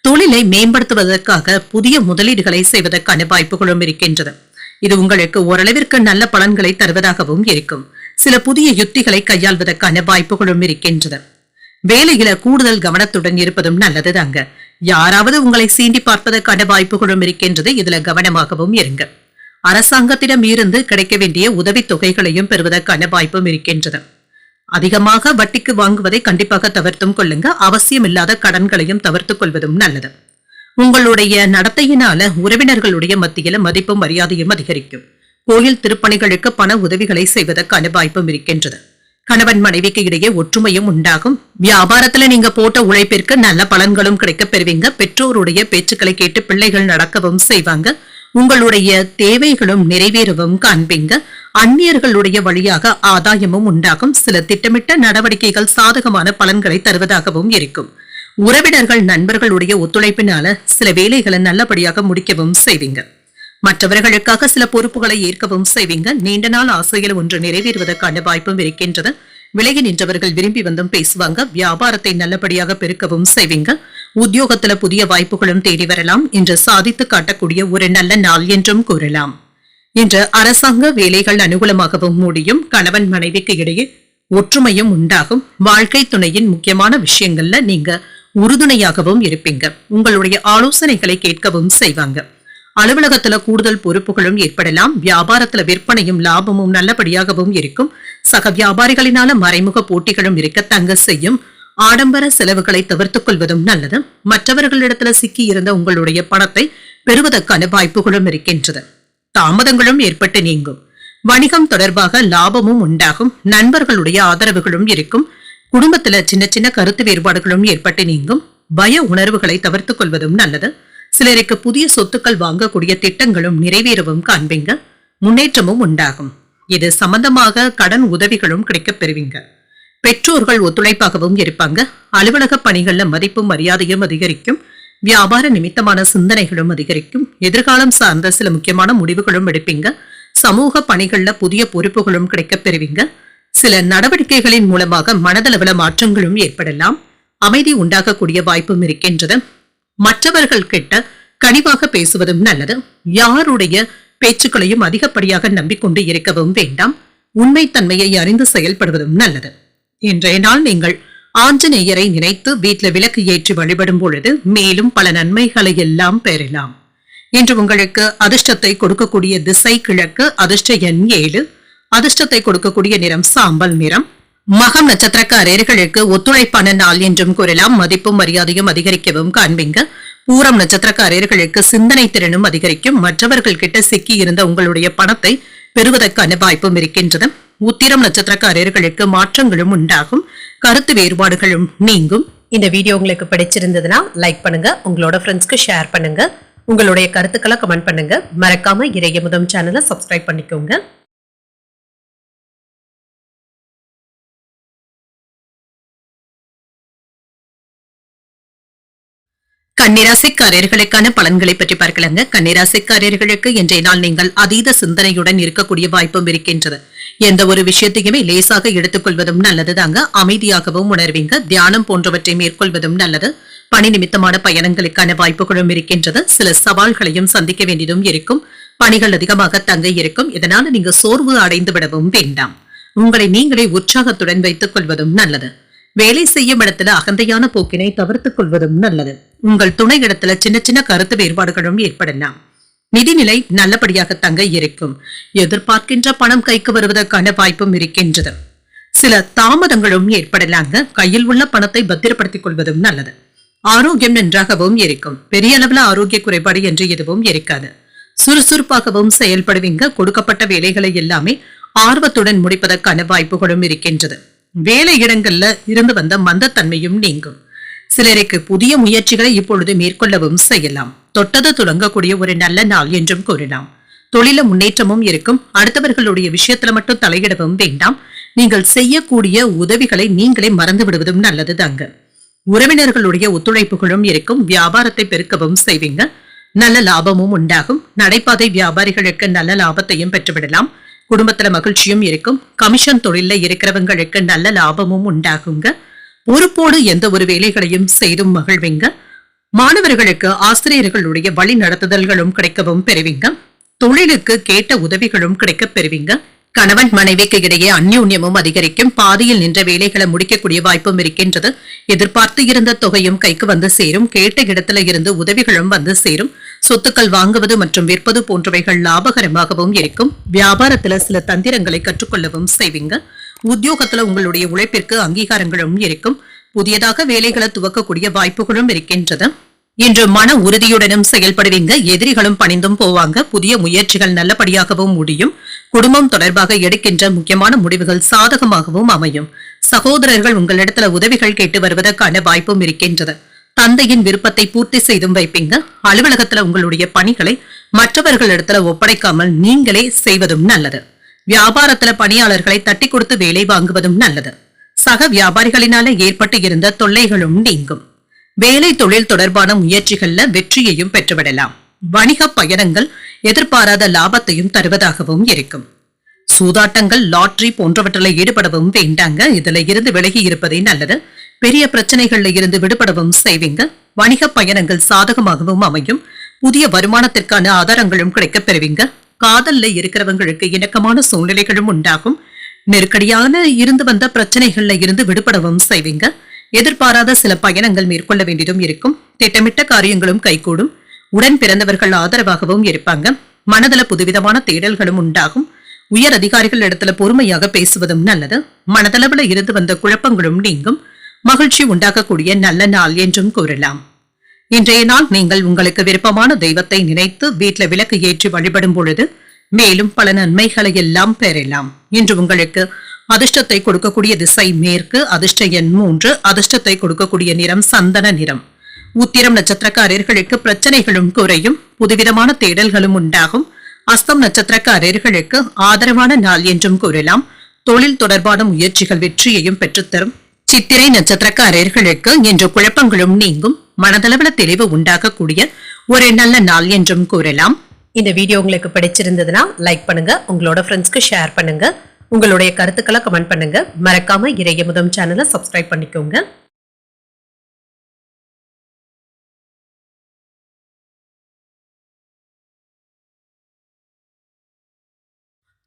Speaker 1: தொழிலை மேம்படுத்துவதற்காக புதிய முதலீடுகளை செய்வதற்கான வாய்ப்புகளும் இருக்கின்றது. இது உங்களுக்கு ஓரளவிற்கு நல்ல பலன்களை தருவதாகவும் இருக்கும். சில புதிய யுக்திகளை கையாள்வதற்கான வாய்ப்புகளும் இருக்கின்றது. வேலையில கூடுதல் கவனத்துடன் இருப்பதும் நல்லதுதாங்க. யாராவது உங்களை சீண்டி பார்ப்பதற்கான வாய்ப்புகளும் இருக்கின்றது. இதுல கவனமாகவும் இருங்க. அரசாங்கத்திடம் இருந்து கிடைக்க வேண்டிய உதவி தொகைகளையும் பெறுவதற்கான வாய்ப்பும் இருக்கின்றது. அதிகமாக வட்டிக்கு வாங்குவதை கண்டிப்பாக தவிர்த்தும் கொள்ளுங்க. அவசியமில்லாத கடன்களையும் தவிர்த்துக் கொள்வதும் நல்லது. உங்களுடைய நடத்தையினால உறவினர்களுடைய மத்தியில மதிப்பும் மரியாதையும் அதிகரிக்கும். கோயில் திருப்பணிகளுக்கு பண உதவிகளை செய்வதற்கான வாய்ப்பும் இருக்கின்றது. கணவன் மனைவிக்கு இடையே ஒற்றுமையும் உண்டாகும். வியாபாரத்துல நீங்க போட்ட உழைப்பிற்கு நல்ல பலன்களும் கிடைக்கப் பெறுவீங்க. பெற்றோருடைய பேச்சுக்களை கேட்டு பிள்ளைகள் நடக்கவும் செய்வாங்க. உங்களுடைய தேவைகளும் நிறைவேறவும் காண்பீங்க. அந்நியர்களுடைய வழியாக ஆதாயமும் உண்டாகும். சில திட்டமிட்ட நடவடிக்கைகள் சாதகமான பலன்களை தருவதாகவும் இருக்கும். உறவினர்கள் நண்பர்களுடைய ஒத்துழைப்பினால சில வேலைகளை நல்லபடியாக முடிக்கவும் செய்வீங்க. மற்றவர்களுக்காக சில பொறுப்புகளை ஏற்கவும் செய்வீங்க. நீண்ட நாள் ஆசையில் ஒன்று நிறைவேறுவதற்கான வாய்ப்பும் இருக்கின்றது. விலகி நின்றவர்கள் விரும்பி வந்தும் பேசுவாங்க. வியாபாரத்தை நல்லபடியாக பெருக்கவும் செய்வீங்க. உத்தியோகத்துல புதிய வாய்ப்புகளும் தேடி வரலாம் என்று சாதித்து காட்டக்கூடிய ஒரு நல்ல நாள் என்றும் கூறலாம். இன்று அரசாங்க வேலைகள் அனுகூலமாகவும் முடியும். கணவன் மனைவிக்கு இடையே ஒற்றுமையும் உண்டாகும். வாழ்க்கை துணையின் முக்கியமான விஷயங்கள்ல நீங்க உறுதுணையாகவும் இருப்பீங்க. உங்களுடைய ஆலோசனைகளை கேட்கவும் செய்வாங்க. அலுவலகத்துல கூடுதல் பொறுப்புகளும் ஏற்படலாம். வியாபாரத்துல விற்பனையும் லாபமும் நல்லபடியாகவும் இருக்கும். சக வியாபாரிகளினால மறைமுக போட்டிகளும் இருக்க தங்க செய்யும். ஆடம்பர செலவுகளை தவிர்த்துக் கொள்வதும் நல்லது. மற்றவர்களிடத்துல சிக்கி இருந்த உங்களுடைய பணத்தை பெறுவதற்கான வாய்ப்புகளும் இருக்கின்றது. தாமதங்களும் ஏற்பட்டு நீங்கும். வணிகம் தொடர்பாக லாபமும் உண்டாகும். நண்பர்களுடைய ஆதரவுகளும் இருக்கும். குடும்பத்துல சின்ன சின்ன கருத்து வேறுபாடுகளும் ஏற்பட்டு நீங்கும். பய உணர்வுகளை தவிர்த்துக் கொள்வதும் நல்லது. சிலருக்கு புதிய சொத்துக்கள் வாங்கக்கூடிய திட்டங்களும் நிறைவேறவும் காண்பீங்க. முன்னேற்றமும் உண்டாகும். இது சம்பந்தமாக கடன் உதவிகளும் கிடைக்கப் பெறுவீங்க. பெற்றோர்கள் ஒத்துழைப்பாகவும் இருப்பாங்க. அலுவலக பணிகள்ல மதிப்பும் மரியாதையும் அதிகரிக்கும். வியாபார நிமித்தமான சிந்தனைகளும் அதிகரிக்கும். எதிர்காலம் சார்ந்த சில முக்கியமான முடிவுகளும் எடுப்பீங்க. சமூக பணிகள்ல புதிய பொறுப்புகளும் கிடைக்கப் பெறுவீங்க. சில நடவடிக்கைகளின் மூலமாக மனதளவுல மாற்றங்களும் ஏற்படலாம். அமைதி உண்டாகக்கூடிய வாய்ப்பும் இருக்கின்றது. மற்றவர்கள் கிட்ட கனிவாக பேசுவதும் நல்லது. யாருடைய பேச்சுக்களையும் அதிகப்படியாக நம்பிக்கொண்டு இருக்கவும் வேண்டாம். உண்மைத்தன்மையை அறிந்து செயல்படுவதும் நல்லது. இன்றைய நாள் நீங்கள் ஆஞ்சநேயரை நினைத்து வீட்டில் விளக்கு ஏற்றி வழிபடும் பொழுது மேலும் பல நன்மைகளை எல்லாம் பெறலாம். இன்று உங்களுக்கு அதிர்ஷ்டத்தை கொடுக்கக்கூடிய திசை கிழக்கு. அதிர்ஷ்ட எண் 7. அதிர்ஷ்டத்தை கொடுக்கக்கூடிய நிறம் சாம்பல் நிறம். மகம் நட்சத்திரக்காரர்களுக்கு ஒத்துழைப்பான நாள் என்றும் கூறலாம். மதிப்பும் மரியாதையும் அதிகரிக்கவும் காண்பீங்க. பூரம் நட்சத்திரக்காரர்களுக்கு சிந்தனை திறனும் அதிகரிக்கும். மற்றவர்கள் கிட்ட சிக்கி இருந்த உங்களுடைய பணத்தை பெறுவதற்கான வாய்ப்பும் இருக்கின்றது. உத்திரம் நட்சத்திரக்காரர்களுக்கு மாற்றங்களும் உண்டாகும். கருத்து வேறுபாடுகளும் நீங்கும். இந்த வீடியோ உங்களுக்கு பிடிச்சிருந்ததுன்னா லைக் பண்ணுங்க. உங்களோட ஃப்ரெண்ட்ஸ்க்கு ஷேர் பண்ணுங்க. உங்களுடைய கருத்துக்களை கமெண்ட் பண்ணுங்க. மறக்காம இறையமுதம் சேனலை சப்ஸ்கிரைப் பண்ணிக்கோங்க. கன்னிராசிக்காரர்களுக்கான பலன்களை பற்றி பார்க்கலாங்க. கன்னிராசிக்காரர்களுக்கு இன்றைய நாள் நீங்கள் அதீத சிந்தனையுடன் இருக்கக்கூடிய வாய்ப்பும் இருக்கின்றது. எந்த ஒரு விஷயத்தையுமே லேசாக எடுத்துக்கொள்வதும் நல்லதுதாங்க. அமைதியாகவும் உணர்வீங்க. தியானம் போன்றவற்றை மேற்கொள்வதும் நல்லது. பணி நிமித்தமான பயணங்களுக்கான வாய்ப்புகளும் இருக்கின்றது. சில சவால்களையும் சந்திக்க வேண்டியதும் இருக்கும். பணிகள் அதிகமாக தங்க இருக்கும். இதனால நீங்க சோர்வு அடைந்து விடவும் வேண்டாம். உங்களை நீங்களே உற்சாகத்துடன் வைத்துக் கொள்வதும் நல்லது. வேலை செய்யும் இடத்துல அகந்தையான போக்கினை தவிர்த்துக் கொள்வதும் நல்லது. உங்கள் துணை இடத்துல சின்ன சின்ன கருத்து வேறுபாடுகளும் ஏற்படலாம். நிதிநிலை நல்லபடியாக தங்க இருக்கும். எதிர்பார்க்கின்ற பணம் கைக்கு வருவதற்கான வாய்ப்பும் இருக்கின்றது. சில தாமதங்களும் ஏற்படலாங்க. கையில் உள்ள பணத்தை பத்திரப்படுத்திக் கொள்வதும் நல்லது. ஆரோக்கியம் நன்றாகவும் இருக்கும். பெரிய அளவுல ஆரோக்கிய குறைபாடு என்று எதுவும் இருக்காது. சுறுசுறுப்பாகவும் செயல்படுவீங்க. கொடுக்கப்பட்ட வேலைகளை எல்லாமே ஆர்வத்துடன் முடிப்பதற்கான வாய்ப்புகளும் இருக்கின்றது. வேலை இடங்கள்ல இருந்து வந்த மந்தத்தன்மையும் நீங்கும். சிலருக்கு புதிய முயற்சிகளை இப்பொழுது மேற்கொள்ளவும் செய்யலாம். தொட்டது தொடங்கக்கூடிய ஒரு நல்ல நாள் என்றும் கூறலாம். தொழில முன்னேற்றமும் இருக்கும். அடுத்தவர்களுடைய விஷயத்துல மட்டும் தலையிடவும் வேண்டாம். நீங்கள் செய்யக்கூடிய உதவிகளை நீங்களே மறந்து விடுவதும் நல்லது தாங்க. உறவினர்களுடைய ஒத்துழைப்புகளும் இருக்கும். வியாபாரத்தை பெருக்கவும் செய்வீங்க. நல்ல லாபமும் உண்டாகும். நடைபாதை வியாபாரிகளுக்கு நல்ல லாபத்தையும் பெற்றுவிடலாம். குடும்பத்துல மகிழ்ச்சியும் இருக்கும். கமிஷன் தொழில இருக்கிறவங்களுக்கு நல்ல லாபமும் உண்டாகுங்க. பொறுப்போடு எந்த ஒரு வேலைகளையும் செய்தும் மகிழ்வீங்க. மாணவர்களுக்கு ஆசிரியர்களுடைய வழி நடத்துதல்களும் கிடைக்கவும் பெறுவீங்க. தொழிலுக்கு கேட்ட உதவிகளும் கிடைக்கப் பெறுவீங்க. கணவன் மனைவிக்கு இடையே அந்யோன்யமும் அதிகரிக்கும். பாதியில் நின்ற வேலைகளை முடிக்கக்கூடிய வாய்ப்பும் இருக்கின்றது. எதிர்பார்த்து இருந்த தொகையும் கைக்கு வந்து சேரும். கேட்ட இடத்துல இருந்து உதவிகளும் வந்து சேரும். சொத்துக்கள் வாங்குவது மற்றும் விற்பது போன்றவைகள் லாபகரமாகவும் இருக்கும். வியாபாரத்துல சில தந்திரங்களை கற்றுக்கொள்ளவும் செய்வீங்க. உத்தியோகத்துல உங்களுடைய உழைப்பிற்கு அங்கீகாரங்களும் இருக்கும். புதியதாக வேலைகளை துவக்கக்கூடிய வாய்ப்புகளும் இருக்கின்றது. இன்று மன உறுதியுடனும் செயல்படுவீங்க. எதிரிகளும் பணிந்தும் போவாங்க. புதிய முயற்சிகள் நல்லபடியாகவும் முடியும். குடும்பம் தொடர்பாக எடுக்கின்ற முக்கியமான முடிவுகள் சாதகமாகவும் அமையும். சகோதரர்கள் உங்களிடத்துல உதவிகள் கேட்டு வருவதற்கான வாய்ப்பும் இருக்கின்றது. தந்தையின் விருப்பத்தை பூர்த்தி செய்தும் வைப்பீங்க. அலுவலகத்துல உங்களுடைய பணிகளை மற்றவர்களிடத்துல ஒப்படைக்காமல் நீங்களே செய்வதும் நல்லது. வியாபாரத்துல பணியாளர்களை தட்டி கொடுத்து வேலை வாங்குவதும் நல்லது. சக வியாபாரிகளினால ஏற்பட்டு இருந்த தொல்லைகளும் நீங்கும். வேலை தொழில் தொடர்பான முயற்சிகள்ல வெற்றியையும் பெற்றுவிடலாம். வணிக பயணங்கள் எதிர்பாராத லாபத்தையும் தருவதாகவும் இருக்கும். சூதாட்டங்கள், லாட்டரி போன்றவற்றில் ஈடுபடவும் வேண்டாங்க. இதுல இருந்து விலகி இருப்பதே நல்லது. பெரிய பிரச்சனைகள்ல இருந்து விடுபடவும் செய்வீங்க. வணிக பயணங்கள் சாதகமாகவும் அமையும். புதிய வருமானத்திற்கான ஆதாரங்களும் கிடைக்கப் பெறுவீங்க. காதல்ல இருக்கிறவங்களுக்கு இணக்கமான சூழ்நிலைகளும் உண்டாகும். நெருக்கடியான இருந்து வந்த பிரச்சனைகள்ல இருந்து விடுபடவும் செய்வீங்க. எதிர்பாராத சில பயணங்கள் மேற்கொள்ள வேண்டியதும் இருக்கும். திட்டமிட்ட காரியங்களும் கைகூடும். உடன் பிறந்தவர்கள் ஆதரவாகவும் இருப்பாங்க. மனதள புதுவிதமான தேடல்களும் உண்டாகும். உயர் அதிகாரிகள் இடத்துல பொறுமையாக பேசுவதும் நல்லது. மனதளவுல இருந்து வந்த குழப்பங்களும் நீங்கும். மகிழ்ச்சி உண்டாக்கக்கூடிய நல்ல நாள் என்றும் கூறலாம். இன்றைய நாள் நீங்கள் உங்களுக்கு விருப்பமான தெய்வத்தை நினைத்து வீட்டில் விளக்கு ஏற்றி வழிபடும் பொழுது மேலும் பல நன்மைகளை எல்லாம் பெறலாம். இன்று உங்களுக்கு அதிர்ஷ்டத்தை கொடுக்கக்கூடிய திசை மேற்கு, அதிர்ஷ்ட எண் 3, அதிர்ஷ்டத்தை கொடுக்கக்கூடிய நிறம் சந்தன நிறம். உத்திரம் நட்சத்திரக்காரர்களுக்கு பிரச்சனைகளும் குறையும். புதுவிதமான தேடல்களும் உண்டாகும். அஸ்தம் நட்சத்திரக்காரர்களுக்கு ஆதரவான நாள் என்றும் கூறலாம். தொழில் தொடர்பான முயற்சிகள் வெற்றியையும் பெற்றுத்தரும். சித்திரை நட்சத்திரக்காரர்களுக்கு இன்று குழப்பங்களும் நீங்கும். மனதளவில் தெளிவு உண்டாகக்கூடிய ஒரு நல்ல நாள் என்றும் கூறலாம். இந்த வீடியோ உங்களுக்கு பிடிச்சிருந்ததுன்னா லைக் பண்ணுங்க, உங்களோட ஃப்ரெண்ட்ஸ்க்கு ஷேர் பண்ணுங்க, உங்களுடைய கருத்துக்களை கமெண்ட் பண்ணுங்க. மறக்காம இறையமுதம் சேனலை சப்ஸ்கிரைப் பண்ணிக்கோங்க.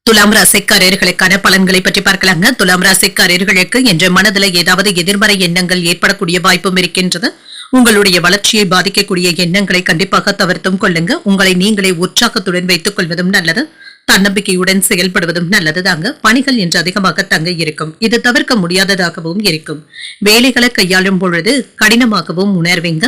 Speaker 1: துலாம் ராசிக்காரர்களுக்கான பலன்களை பற்றி பார்க்கலாங்க. துலாம் ராசிக்காரர்களுக்கு என்ற மனதில் ஏதாவது எதிர்மறை எண்ணங்கள் ஏற்படக்கூடிய வாய்ப்பும் இருக்கின்றது. உங்களுடைய வளர்ச்சியை பாதிக்கக்கூடிய எண்ணங்களை கண்டிப்பாக தவிர்த்தும் கொள்ளுங்க. உங்களை நீங்களே உற்சாகத்துடன் வைத்துக் கொள்வதும் நல்லது. தன்னம்பிக்கையுடன் செயல்படுவதும் நல்லது தாங்க. பணிகள் என்று அதிகமாக தங்க இருக்கும். இது தவிர்க்க முடியாததாகவும் இருக்கும். வேலைகளை கையாளும் பொழுது கடினமாகவும் உணர்வீங்க.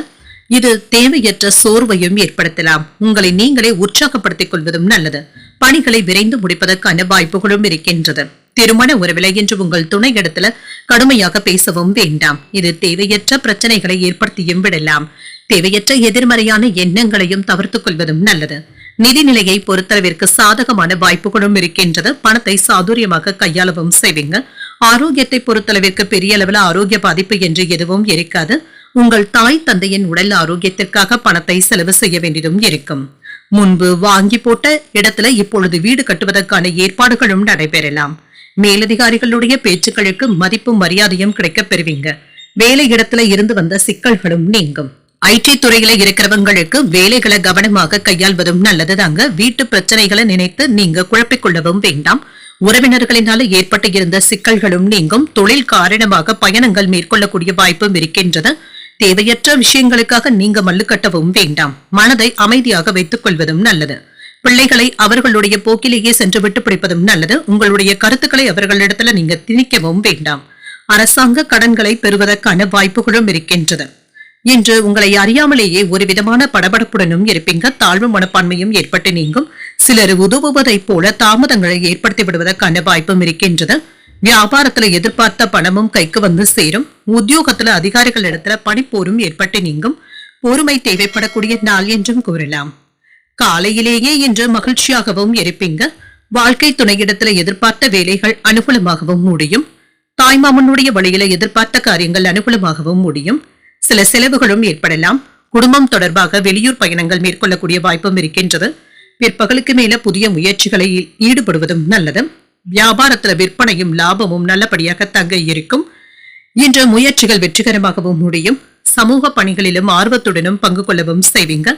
Speaker 1: இது தேவையற்ற சோர்வையும் ஏற்படுத்தலாம். உங்களை நீங்களே உற்சாகப்படுத்திக் கொள்வதும் நல்லது. பணிகளை விரைந்து முடிப்பதற்கான வாய்ப்புகளும் இருக்கின்றது. திருமண உறவில இன்று உங்கள் துணை இடத்துல கடுமையாக பேசவும் வேண்டாம். இது தேவையற்ற பிரச்சனைகளை ஏற்படுத்தியும் விடலாம். தேவையற்ற எதிர்மறையான எண்ணங்களையும் தவிர்த்துக் கொள்வதும் நல்லது. நிதிநிலையை பொறுத்தளவிற்கு சாதகமான வாய்ப்புகளும் இருக்கின்றது. பணத்தை சாதுரியமாக கையாளவும் செய்வீங்க. ஆரோக்கியத்தை பொறுத்தளவிற்கு பெரிய அளவில் ஆரோக்கிய பாதிப்பு என்று எதுவும் இருக்காது. உங்கள் தாய் தந்தையின் உடல் ஆரோக்கியத்திற்காக பணத்தை செலவு செய்ய வேண்டியதும் இருக்கும். முன்பு வாங்கி போட்ட இடத்துல இப்பொழுது வீடு கட்டுவதற்கான ஏற்பாடுகளும் நடைபெறலாம். மேலதிகாரிகளுடைய பேச்சுக்களுக்கு மதிப்பும் மரியாதையும் கிடைக்கப் பெறுவீங்க. வேலை இடத்துல இருந்து வந்த சிக்கல்களும் நீங்கும். ஐடி துறையில இருக்கிறவங்களுக்கு வேலைகளை கவனமாக கையாள்வதும் நல்லதுதாங்க. வீட்டு பிரச்சனைகளை நினைத்து நீங்க குழப்பிக்கொள்ளவும் வேண்டாம். உறவினர்களினால ஏற்பட்டு இருந்த சிக்கல்களும் நீங்கும். தொழில் காரணமாக பயணங்கள் மேற்கொள்ளக்கூடிய வாய்ப்பும் இருக்கின்றது. தேவையற்ற விஷயங்களுக்காக நீங்க மல்லுக்கட்டவும் வேண்டாம். மனதை அமைதியாக வைத்துக் கொள்வதும் நல்லது. பிள்ளைகளை அவர்களுடைய போக்கிலேயே சென்று விட்டு பிடிப்பதும் நல்லது. உங்களுடைய கருத்துக்களை அவர்களிடத்துல நீங்க திணிக்கவும் வேண்டாம். அரசாங்க கடன்களை பெறுவதற்கான வாய்ப்புகளும் இருக்கின்றது. இன்று உங்களை அறியாமலேயே ஒரு விதமான படபடப்புடனும் இருப்பீங்க. தாழ்வு மனப்பான்மையும் ஏற்பட்டு நீங்கும். சிலர் உதவுவதைப் போல தாமதங்களை ஏற்படுத்தி விடுவதற்கான வாய்ப்பும் இருக்கின்றது. வியாபாரத்துல எதிர்பார்த்த பணமும் கைக்கு வந்து சேரும். உத்தியோகத்துல அதிகாரிகள் இடத்துல பணிப்போரும் ஏற்பட்டு நீங்கும். பொறுமை தேவைப்படக்கூடிய நாள் என்றும் கூறலாம். காலையிலேயே இன்று மகிழ்ச்சியாகவும் இருப்பீங்க. வாழ்க்கை துணையிடத்துல எதிர்பார்த்த வேலைகள் அனுகூலமாகவும் முடியும். தாய்மாமனுடைய வழியில எதிர்பார்த்த காரியங்கள் அனுகூலமாகவும் முடியும். சில செலவுகளும் ஏற்படலாம். குடும்பம் தொடர்பாக வெளியூர் பயணங்கள் மேற்கொள்ளக்கூடிய வாய்ப்பும் இருக்கின்றது. பிற்பகலுக்கு மேல புதிய முயற்சிகளை ஈடுபடுவதும் நல்லது. வியாபாரத்துல விற்பனையும் லாபமும் நல்லபடியாக தங்க இருக்கும். இன்று முயற்சிகள் வெற்றிகரமாகவும் முடியும். சமூக பணிகளிலும் ஆர்வத்துடனும் பங்கு கொள்ளவும் செய்வீங்க.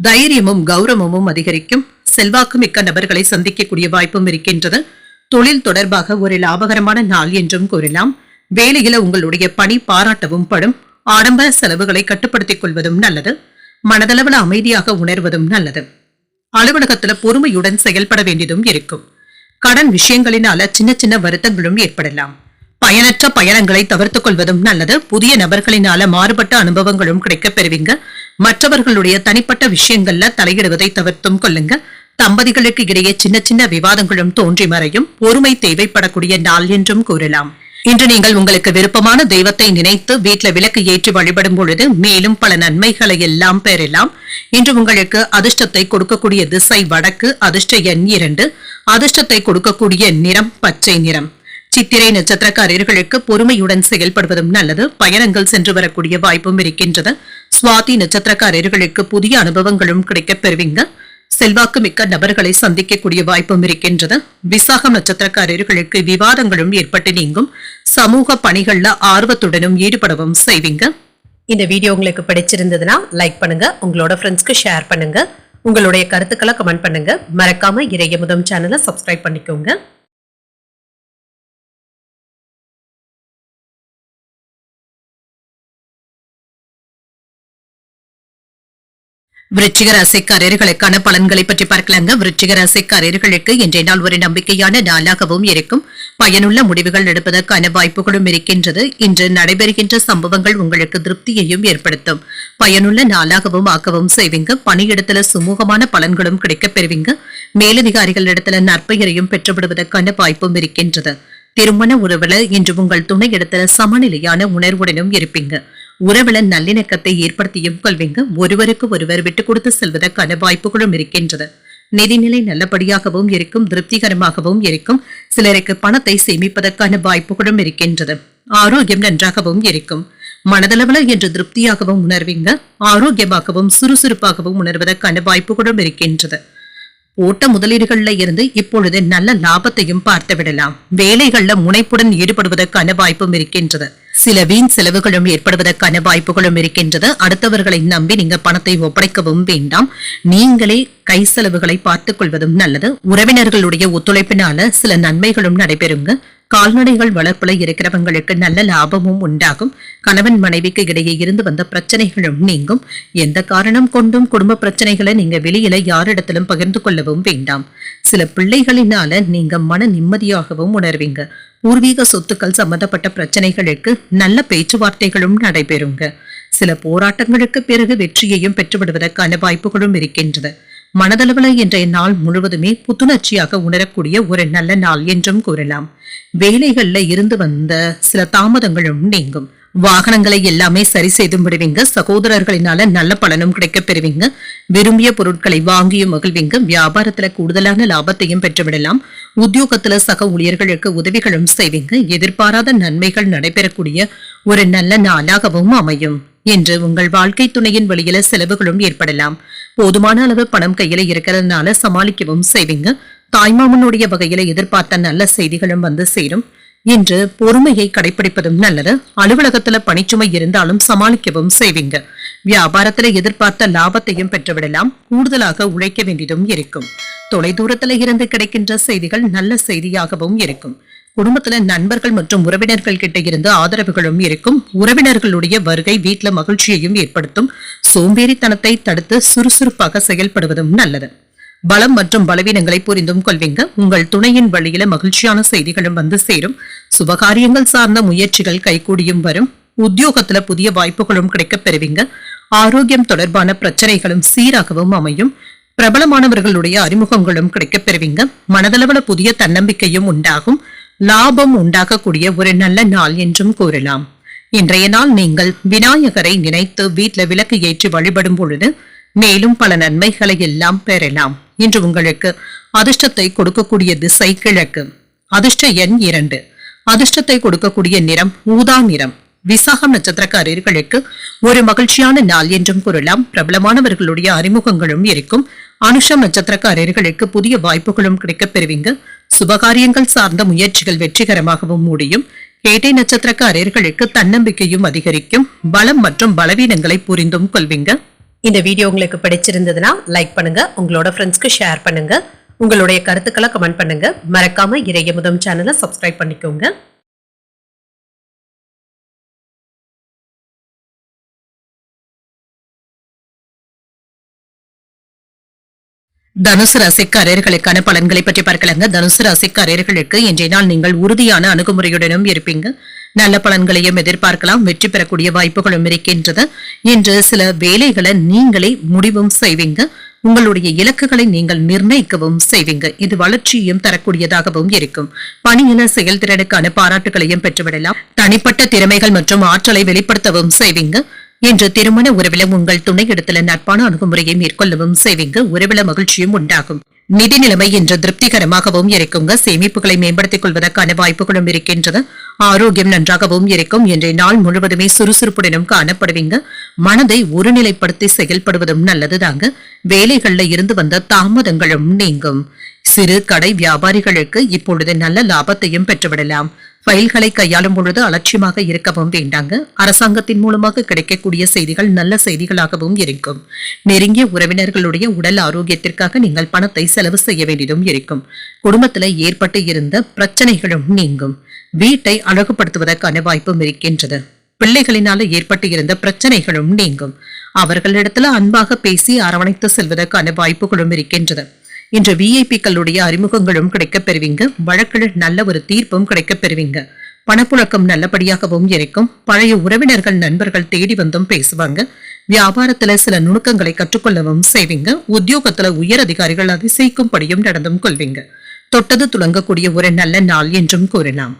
Speaker 1: தைரியமும் கௌரவமும் அதிகரிக்கும். செல்வாக்கு மிக்க நபர்களை சந்திக்கக்கூடிய வாய்ப்பும் இருக்கின்றது. தொழில் தொடர்பாக ஒரு லாபகரமான நாள் என்றும் கூறலாம். வேலையில உங்களுடைய பணி பாராட்டவும் படும். ஆடம்பர செலவுகளை கட்டுப்படுத்திக் கொள்வதும் நல்லது. மனதளவில் அமைதியாக உணர்வதும் நல்லது. அலுவலகத்துல பொறுமையுடன் செயல்பட வேண்டியதும் இருக்கும். கடன் விஷயங்களினால சின்ன சின்ன வருத்தங்களும் ஏற்படலாம். பயனற்ற பயணங்களை தவிர்த்துக் கொள்வதும் நல்லது. புதிய நபர்களினால மாறுபட்ட அனுபவங்களும் கிடைக்கப் பெறுவீங்க. மற்றவர்களுடைய தனிப்பட்ட விஷயங்கள்ல தலையிடுவதை தவிர்த்தும் கொள்ளுங்க. தம்பதிகளுக்கு இடையே சின்ன சின்ன விவாதங்களும் தோன்றி மறையும். பொறுமை தேவைப்படக்கூடிய நாள் என்றும் கூறலாம். இன்று நீங்கள் உங்களுக்கு விருப்பமான தெய்வத்தை நினைத்து வீட்டுல விளக்கு ஏற்றி வழிபடும் பொழுது மேலும் பல நன்மைகளை எல்லாம் பெறலாம். இன்று உங்களுக்கு அதிர்ஷ்டத்தை கொடுக்கக்கூடிய திசை வடக்கு, அதிர்ஷ்ட எண் 2, அதிர்ஷ்டத்தை கொடுக்கக்கூடிய நிறம் பச்சை நிறம். சித்திரை நட்சத்திரக்காரர்களுக்கு பொறுமையுடன் செயல்படுவதும் நல்லது. பயணங்கள் சென்று வரக்கூடிய வாய்ப்பும் இருக்கின்றது. சுவாதி நட்சத்திரக்காரர்களுக்கு புதிய அனுபவங்களும் கிடைக்கப் பெறுவீங்க. செல்வாக்கு மிக்க நபர்களை சந்திக்கக்கூடிய வாய்ப்பும் இருக்கின்றது. விசாகம் நட்சத்திரக்காரர்களுக்கு விவாதங்களும் ஏற்பட்டு நீங்கும். சமூக பணிகள்ல ஆர்வத்துடனும் ஈடுபடவும் செய்வீங்க. இந்த வீடியோ உங்களுக்கு பிடிச்சிருந்ததுன்னா லைக் பண்ணுங்க, உங்களோட ஃப்ரெண்ட்ஸ்க்கு ஷேர் பண்ணுங்க, உங்களுடைய கருத்துக்களை கமெண்ட் பண்ணுங்க. மறக்காம இறையமுதம் சேனலை சப்ஸ்கிரைப் பண்ணிக்கோங்க. விருச்சிக ராசிக்காரர்களுக்கான பலன்களை பற்றி பார்க்கலாங்க. விருச்சிக ராசிக்காரர்களுக்கு இன்றைய நாள் ஒரு நம்பிக்கையான நாளாகவும் இருக்கும். பயனுள்ள முடிவுகள் எடுப்பதற்கான வாய்ப்புகளும் இருக்கின்றது. இன்று நடைபெறுகின்ற சம்பவங்கள் உங்களுக்கு திருப்தியையும் ஏற்படுத்தும். பயனுள்ள நாளாகவும் ஆக்கவும் செய்வீங்க. பணியிடத்துல சுமூகமான பலன்களும் கிடைக்கப் பெறுவீங்க. மேலதிகாரிகள் இடத்துல நற்பெயரையும் பெற்றுவிடுவதற்கான வாய்ப்பும் இருக்கின்றது. திருமண உறவுல இன்று உங்கள் துணை இடத்துல சமநிலையான உணர்வுடனும் இருப்பீங்க. உறவுல நல்லிணக்கத்தை ஏற்படுத்தியும் கொள்வீங்க. ஒருவருக்கு ஒருவர் விட்டுக் கொடுத்து செல்வதற்கான வாய்ப்புகளும் இருக்கின்றது. நிதிநிலை நல்லபடியாகவும் இருக்கும், திருப்திகரமாகவும் இருக்கும். சிலருக்கு பணத்தை சேமிப்பதற்கான வாய்ப்புகளும் இருக்கின்றது. ஆரோக்கியம் நன்றாகவும் இருக்கும். மனதளவுல என்று திருப்தியாகவும் உணர்வீங்க. ஆரோக்கியமாகவும் சுறுசுறுப்பாகவும் உணர்வதற்கான வாய்ப்புகளும் இருக்கின்றது. ஓட்ட முதலீடுகள்ல இருந்து இப்பொழுது நல்ல லாபத்தையும் பார்த்து விடலாம். வேலைகள்ல முனைப்புடன் ஈடுபடுவதற்கான வாய்ப்பும் இருக்கின்றது. சில வீண் செலவுகளும் ஏற்படுவதற்கான வாய்ப்புகளும் இருக்கின்றது. அடுத்தவர்களை நம்பி நீங்க பணத்தை ஒப்படைக்கவும் வேண்டாம். நீங்களே கை செலவுகளை பார்த்துக் கொள்வதும் நல்லது. உறவினர்களுடைய ஒத்துழைப்பினால சில நன்மைகளும் நடைபெறுங்க. கால்நடைகள் வளர்ப்புல இருக்கிறவங்களுக்கு நல்ல லாபமும் உண்டாகும். கணவன் மனைவிக்கு இடையே இருந்து வந்த பிரச்சனைகளும் நீங்கும். எந்த காரணம் கொண்டும் குடும்ப பிரச்சனைகளை நீங்க வெளியில யாரிடத்திலும் பகிர்ந்து கொள்ளவும் வேண்டாம். சில பிள்ளைகளினால நீங்க மன நிம்மதியாகவும் உணர்வீங்க. பூர்வீக சொத்துக்கள் சம்பந்தப்பட்ட பிரச்சனைகளுக்கு நல்ல பேச்சுவார்த்தைகளும் நடைபெறுங்க. சில போராட்டங்களுக்கு பிறகு வெற்றியையும் பெற்றுவிடுவதற்கான வாய்ப்புகளும் இருக்கின்றது. மனதளவுல இன்றைய நாள் முழுவதுமே புத்துணர்ச்சியாக உணரக்கூடிய ஒரு நல்ல நாள் என்றும் கூறலாம். வேலைகள்ல இருந்து வந்த சில தாமதங்களும் நீங்கும். வாகனங்களை எல்லாமே சரி செய்து விடுவீங்க. சகோதரர்களினால நல்ல பலனும் கிடைக்கப் பெறுவீங்க. விரும்பிய பொருட்களை வாங்கியும் மகிழ்வீங்க. வியாபாரத்துல கூடுதலான லாபத்தையும் பெற்றுவிடலாம். உத்தியோகத்துல சக ஊழியர்களுக்கு உதவிகளும் செய்வீங்க. எதிர்பாராத நன்மைகள் நடைபெறக்கூடிய ஒரு நல்ல நாளாகவும் அமையும். என்று உங்கள் வாழ்க்கை துணையின் வழியில செலவுகளும் ஏற்படலாம். போதுமான அளவு பணம் கையில இருக்கிறதுனால சமாளிக்கவும் செய்வீங்க. தாய்மாமனுடைய வகையில எதிர்பார்த்த நல்ல செய்திகளும் வந்து சேரும். இன்று பொறுமையை கடைபிடிப்பதும் நல்லது. அலுவலகத்துல பணிச்சுமை இருந்தாலும் சமாளிக்கவும் செய்வீங்க. வியாபாரத்துல எதிர்பார்த்த லாபத்தையும் பெற்றுவிடலாம். கூடுதலாக உழைக்க வேண்டியதும் இருக்கும். தொலைதூரத்துல இருந்து கிடைக்கின்ற செய்திகள் நல்ல செய்தியாகவும் இருக்கும். குடும்பத்துல நண்பர்கள் மற்றும் உறவினர்கள் கிட்ட இருந்து ஆதரவுகளும் இருக்கும். உறவினர்களுடைய வருகை வீட்டுல மகிழ்ச்சியையும் ஏற்படுத்தும். சோம்பேறித்தனத்தை தடுத்து சுறுசுறுப்பாக செயல்படுவதும் நல்லது. பலம் மற்றும் பலவீனங்களை புரிந்தும் கொள்வீங்க. உங்கள் துணையின் வழியில மகிழ்ச்சியான செய்திகளும் வந்து சேரும். சுபகாரியங்கள் சார்ந்த முயற்சிகள் கைகூடியும் வரும். உத்தியோகத்துல புதிய வாய்ப்புகளும் கிடைக்கப் பெறுவீங்க. ஆரோக்கியம் தொடர்பான பிரச்சனைகளும் சீராகவும் அமையும். பிரபலமானவர்களுடைய அறிமுகங்களும் கிடைக்கப் பெறுவீங்க. மனதளவுல புதிய தன்னம்பிக்கையும் உண்டாகும். லாபம் உண்டாகக்கூடிய ஒரு நல்ல நாள் என்றும் கூறலாம். இன்றைய நாள் நீங்கள் விநாயகரை நினைத்து வீட்டுல விளக்கு ஏற்றி வழிபடும் பொழுது மேலும் பல நன்மைகளை எல்லாம் பெறலாம். இன்று உங்களுக்கு அதிர்ஷ்டத்தை கொடுக்கக்கூடிய திசை கிழக்கு. அதிர்ஷ்ட எண் 2. அதிர்ஷ்டத்தை கொடுக்கக்கூடிய நிறம் ஊதா நிறம். விசாகம் நட்சத்திரக்காரர்களுக்கு ஒரு மகிழ்ச்சியான நாள் என்றும் கூறலாம். பிரபலமானவர்களுடைய அறிமுகங்களும் இருக்கும். அனுஷம் நட்சத்திரக்காரர்களுக்கு புதிய வாய்ப்புகளும் கிடைக்கப் பெறுவீங்க. சுபகாரியங்கள் சார்ந்த முயற்சிகள் வெற்றிகரமாகவும் முடியும். கேட்டை நட்சத்திரக்காரர்களுக்கு தன்னம்பிக்கையும் அதிகரிக்கும். பலம் மற்றும் பலவீனங்களை புரிந்தும் கொள்வீங்க. இந்த வீடியோ உங்களுக்கு பிடிச்சிருந்ததுன்னா லைக் பண்ணுங்க, உங்களோட ஃப்ரெண்ட்ஸ்க்கு ஷேர் பண்ணுங்க, உங்களுடைய கருத்துக்களை கமெண்ட் பண்ணுங்க. மறக்காம இறையமுதம் சேனலை சப்ஸ்கிரைப் பண்ணிக்கோங்க. தனுசு ராசிக்காரர்களுக்கான பலன்களை பற்றி பார்க்கலாங்க. தனுசு ராசிக்காரர்களுக்கு இன்றைய நாள் நீங்கள் உறுதியான அணுகுமுறையுடனும் இருப்பீங்க. நல்ல பலன்களையும் எதிர்பார்க்கலாம். வெற்றி பெறக்கூடிய வாய்ப்புகளும் இருக்கின்றது. இன்று சில வேலைகளை நீங்களே முடிவும் செய்வீங்க. உங்களுடைய இலக்குகளை நீங்கள் நிர்ணயிக்கவும் செய்வீங்க. இது வளர்ச்சியையும் தரக்கூடியதாகவும் இருக்கும். பணியின செயல்திறனுக்கான பாராட்டுகளையும் பெற்றுவிடலாம். தனிப்பட்ட திறமைகள் மற்றும் ஆற்றலை வெளிப்படுத்தவும் செய்வீங்க. இன்று திருமண உறவில உங்கள் துணை இடத்துல நட்பான அணுகுமுறையை மேற்கொள்ளவும் செய்வீங்க. உறவில மகிழ்ச்சியும் உண்டாகும். நிதி நிலைமை இன்று திருப்திகரமாகவும் இருக்குங்க. சேமிப்புகளை மேம்படுத்திக் கொள்வதற்கான வாய்ப்புகளும் இருக்கின்றது. ஆரோக்கியம் நன்றாகவும் இருக்கும். இன்றைய நாள் முழுவதுமே சுறுசுறுப்புடனும் காணப்படுவீங்க. மனதை ஒருநிலைப்படுத்தி செயல்படுவதும் நல்லதுதாங்க. வேலைகள்ல இருந்து வந்த தாமதங்களும் நீங்கும். சிறு கடை வியாபாரிகளுக்கு இப்பொழுது நல்ல லாபத்தையும் பெற்றுவிடலாம். ஃபைல்களை கையாளும் பொழுது அலட்சியமாக இருக்கவும் வேண்டாங்க. அரசாங்கத்தின் மூலமாக கிடைக்கக்கூடிய செய்திகள் நல்ல செய்திகளாகவும் இருக்கும். நெருங்கிய உறவினர்களுடைய உடல் ஆரோக்கியத்திற்காக நீங்கள் பணத்தை செலவு செய்ய வேண்டியதும் இருக்கும். குடும்பத்தில் ஏற்பட்டு இருந்த பிரச்சனைகளும் நீங்கும். வீட்டை அழகுபடுத்துவதற்கான வாய்ப்பும் இருக்கின்றது. பிள்ளைகளினால ஏற்பட்டு இருந்த பிரச்சனைகளும் நீங்கும். அவர்களிடத்துல அன்பாக பேசி அரவணைத்து செல்வதற்கான வாய்ப்புகளும் இருக்கின்றது. இன்று விஐபிக்களுடைய அறிமுகங்களும் கிடைக்கப் பெறுவீங்க. வழக்கில் நல்ல ஒரு தீர்ப்பும் கிடைக்கப் பெறுவீங்க. பணப்புழக்கம் நல்லபடியாகவும் இருக்கும். பழைய உறவினர்கள் நண்பர்கள் தேடி வந்தும் பேசுவாங்க. வியாபாரத்துல சில நுணுக்கங்களை கற்றுக்கொள்ளவும் செய்வீங்க. உத்தியோகத்துல உயர் அதிகாரிகள் அதிசயிக்கும்படியும் நடந்தும் கொள்வீங்க. தொட்டது துளங்கக்கூடிய ஒரு நல்ல நாள் என்றும் கூறலாம்.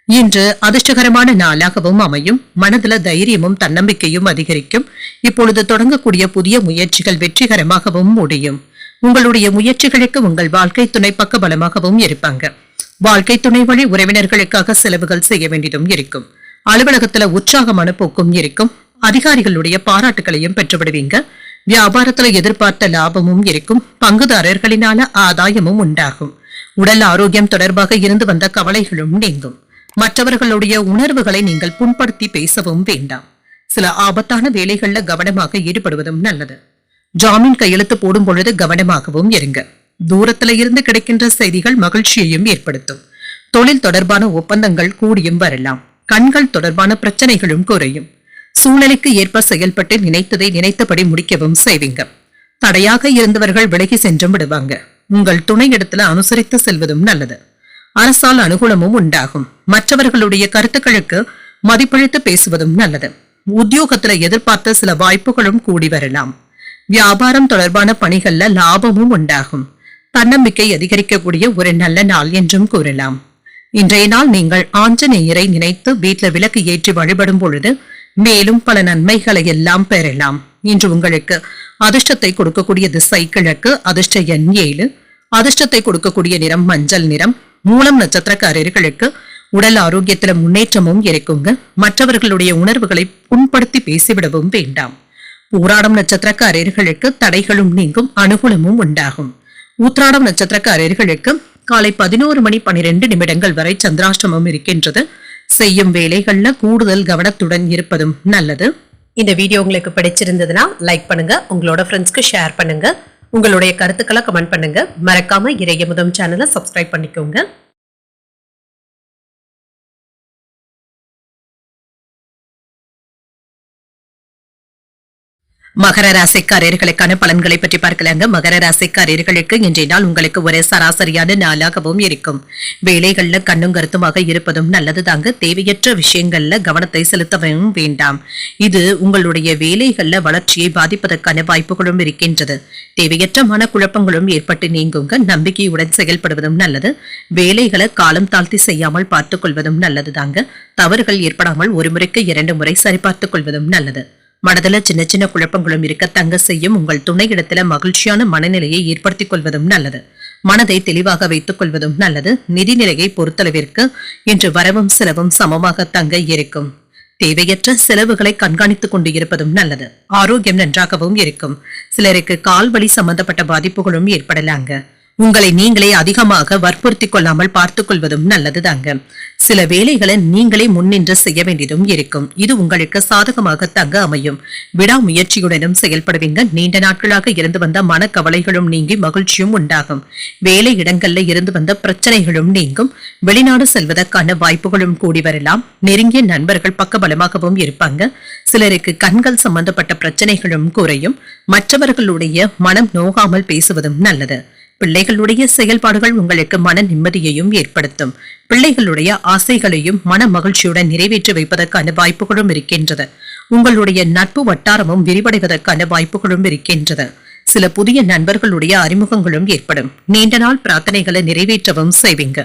Speaker 1: இன்று அதிர்ஷ்டகரமான நாளாகவும் அமையும். மனதுல தைரியமும் தன்னம்பிக்கையும் அதிகரிக்கும். இப்பொழுது தொடங்கக்கூடிய புதிய முயற்சிகள் வெற்றிகரமாகவும் முடியும். உங்களுடைய முயற்சிகளுக்கு உங்கள் வாழ்க்கை துணை பக்க பலமாகவும் இருப்பாங்க. வாழ்க்கை துணை வழி உறவினர்களுக்காக செலவுகள் செய்ய வேண்டியதும் இருக்கும். அலுவலகத்துல உற்சாகமான போக்கும் இருக்கும். அதிகாரிகளுடைய பாராட்டுகளையும் பெற்றுவிடுவீங்க. வியாபாரத்துல எதிர்பார்த்த லாபமும் இருக்கும். பங்குதாரர்களினால ஆதாயமும் உண்டாகும். உடல் ஆரோக்கியம் தொடர்பாக இருந்து வந்த கவலைகளும் நீங்கும். மற்றவர்களுடைய உணர்வுகளை நீங்கள் புண்படுத்தி பேசவும் வேண்டாம். சில ஆபத்தான வேலைகள்ல கவனமாக ஈடுபடுவதும் நல்லது. ஜாமீன் கையெழுத்து போடும் பொழுது கவனமாகவும் இருங்க. தூரத்துல இருந்து கிடைக்கின்ற செய்திகள் மகிழ்ச்சியையும் ஏற்படுத்தும். தொழில் தொடர்பான ஒப்பந்தங்கள் கூடியும் வரலாம். கண்கள் தொடர்பான பிரச்சனைகளும் குறையும். சூழ்நிலைக்கு ஏற்ப செயல்பட்டு நினைத்ததை நினைத்தபடி முடிக்கவும் செய்வீங்க. தடையாக இருந்தவர்கள் விலகி சென்றும் விடுவாங்க. உங்கள் துணை இடத்துல அனுசரித்து செல்வதும் நல்லது. அரசால் அனுகூலமும் உண்டாகும். மற்றவர்களுடைய கருத்துக்களுக்கு மதிப்பளித்து பேசுவதும் நல்லது. உத்தியோகத்துல எதிர்பார்த்த சில வாய்ப்புகளும் கூடி வரலாம். வியாபாரம் தொடர்பான பணிகள்ல லாபமும் உண்டாகும். தன்னம்பிக்கை அதிகரிக்கக்கூடிய ஒரு நல்ல நாள் என்றும் கூறலாம். இன்றைய நாள் நீங்கள் ஆஞ்சநேயரை நினைத்து வீட்டில் விளக்கு ஏற்றி வழிபடும் பொழுது மேலும் பல நன்மைகளை எல்லாம் பெறலாம். இன்று உங்களுக்கு அதிர்ஷ்டத்தை கொடுக்கக்கூடிய திசை கிழக்கு. அதிர்ஷ்ட எண் 7. அதிர்ஷ்டத்தை கொடுக்கக்கூடிய நிறம் மஞ்சள் நிறம். மூலம் நட்சத்திரக்காரர்களுக்கு உடல் ஆரோக்கியத்துல முன்னேற்றமும் இருக்குங்க. மற்றவர்களுடைய உணர்வுகளை புண்படுத்தி பேசிவிடவும் வேண்டாம். பூராடம் நட்சத்திரக்காரர்களுக்கு தடைகளும் நீங்கும். அனுகூலமும் உண்டாகும். உத்திராடம் நட்சத்திரக்காரர்களுக்கு காலை 11:12 வரை சந்திராஷ்டமம் இருக்கின்றது. செய்யும் வேலைகள்ல கூடுதல் கவனத்துடன் இருப்பதும் நல்லது. இந்த வீடியோ உங்களுக்கு பிடிச்சிருந்ததுன்னா லைக் பண்ணுங்க. உங்களோட ஃப்ரெண்ட்ஸ்க்கு ஷேர் பண்ணுங்க. உங்களுடைய கருத்துக்களை கமெண்ட் பண்ணுங்க. மறக்காம இறையமுதம் சேனலை சப்ஸ்கிரைப் பண்ணிக்கோங்க. மகர ராசிக்காரர்களுக்கான பலன்களை பற்றி பார்க்கலாங்க. மகர ராசிக்காரர்களுக்கு இன்றைய நாள் உங்களுக்கு ஒரு சராசரியான நாளாகவும் இருக்கும். வேலைகள்ல கண்ணும் கருத்துமாக இருப்பதும் நல்லது தாங்க. தேவையற்ற விஷயங்கள்ல கவனத்தை செலுத்தவும் வேண்டாம். இது உங்களுடைய வேலைகள்ல வளர்ச்சியை பாதிப்பதற்கான வாய்ப்புகளும் இருக்கின்றது. தேவையற்ற மனக்குழப்பங்களும் ஏற்பட்டு நீங்குங்க. நம்பிக்கையுடன் செயல்படுவதும் நல்லது. வேலைகளை காலம் தாழ்த்தி செய்யாமல் பார்த்துக் கொள்வதும் நல்லது தாங்க. தவறுகள் ஏற்படாமல் ஒரு முறைக்கு 2 முறை சரிபார்த்துக் கொள்வதும் நல்லது. மனதுல சின்ன சின்ன குழப்பங்களும் இருக்க தங்க செய்யும். உங்கள் துணையிடத்துல மகிழ்ச்சியான மனநிலையை ஏற்படுத்திக் கொள்வதும் நல்லது. மனதை தெளிவாக வைத்துக் கொள்வதும் நல்லது. நிதிநிலையை பொறுத்தளவிற்கு இன்று வரவும் செலவும் சமமாக தங்க இருக்கும். தேவையற்ற செலவுகளை கண்காணித்துக் கொண்டு இருப்பதும் நல்லது. ஆரோக்கியம் நன்றாகவும் இருக்கும். சிலருக்கு கால்வலி சம்பந்தப்பட்ட பாதிப்புகளும் ஏற்படலாங்க. உங்களை நீங்களே அதிகமாக வற்புறுத்தி கொள்ளாமல் பார்த்துக் கொள்வதும் நல்லதுதாங்க. சில வேலைகளை நீங்களே முன்னின்று செய்ய வேண்டியதும் இருக்கும். இது உங்களுக்கு சாதகமாக தங்க அமையும். விடாமுயற்சியுடனும் செயல்படுவீங்க. நீண்ட நாட்களாக இருந்து வந்த மனக்கவலைகளும் நீங்கி மகிழ்ச்சியும் உண்டாகும். வேலை இடங்கள்ல இருந்து வந்த பிரச்சனைகளும் நீங்கும். வெளிநாடு செல்வதற்கான வாய்ப்புகளும் கூடி வரலாம். நெருங்கிய நண்பர்கள் பக்கபலமாகவும் இருப்பாங்க. சிலருக்கு கண்கள் சம்பந்தப்பட்ட பிரச்சனைகளும் குறையும். மற்றவர்களுடைய மனம் நோகாமல் பேசுவதும் நல்லது. பிள்ளைகளுடைய செயல்பாடுகள் உங்களுக்கு மன நிம்மதியையும் ஏற்படுத்தும். பிள்ளைகளுடைய ஆசைகளையும் மன மகிழ்ச்சியுடன் நிறைவேற்றி வைப்பதற்கான வாய்ப்புகளும் இருக்கின்றது. உங்களுடைய நட்பு வட்டாரமும் விரிவடைவதற்கான வாய்ப்புகளும் இருக்கின்றது. சில புதிய நண்பர்களுடைய அறிமுகங்களும் ஏற்படும். நீண்ட நாள் பிரார்த்தனைகளை நிறைவேற்றவும் செய்வீங்க.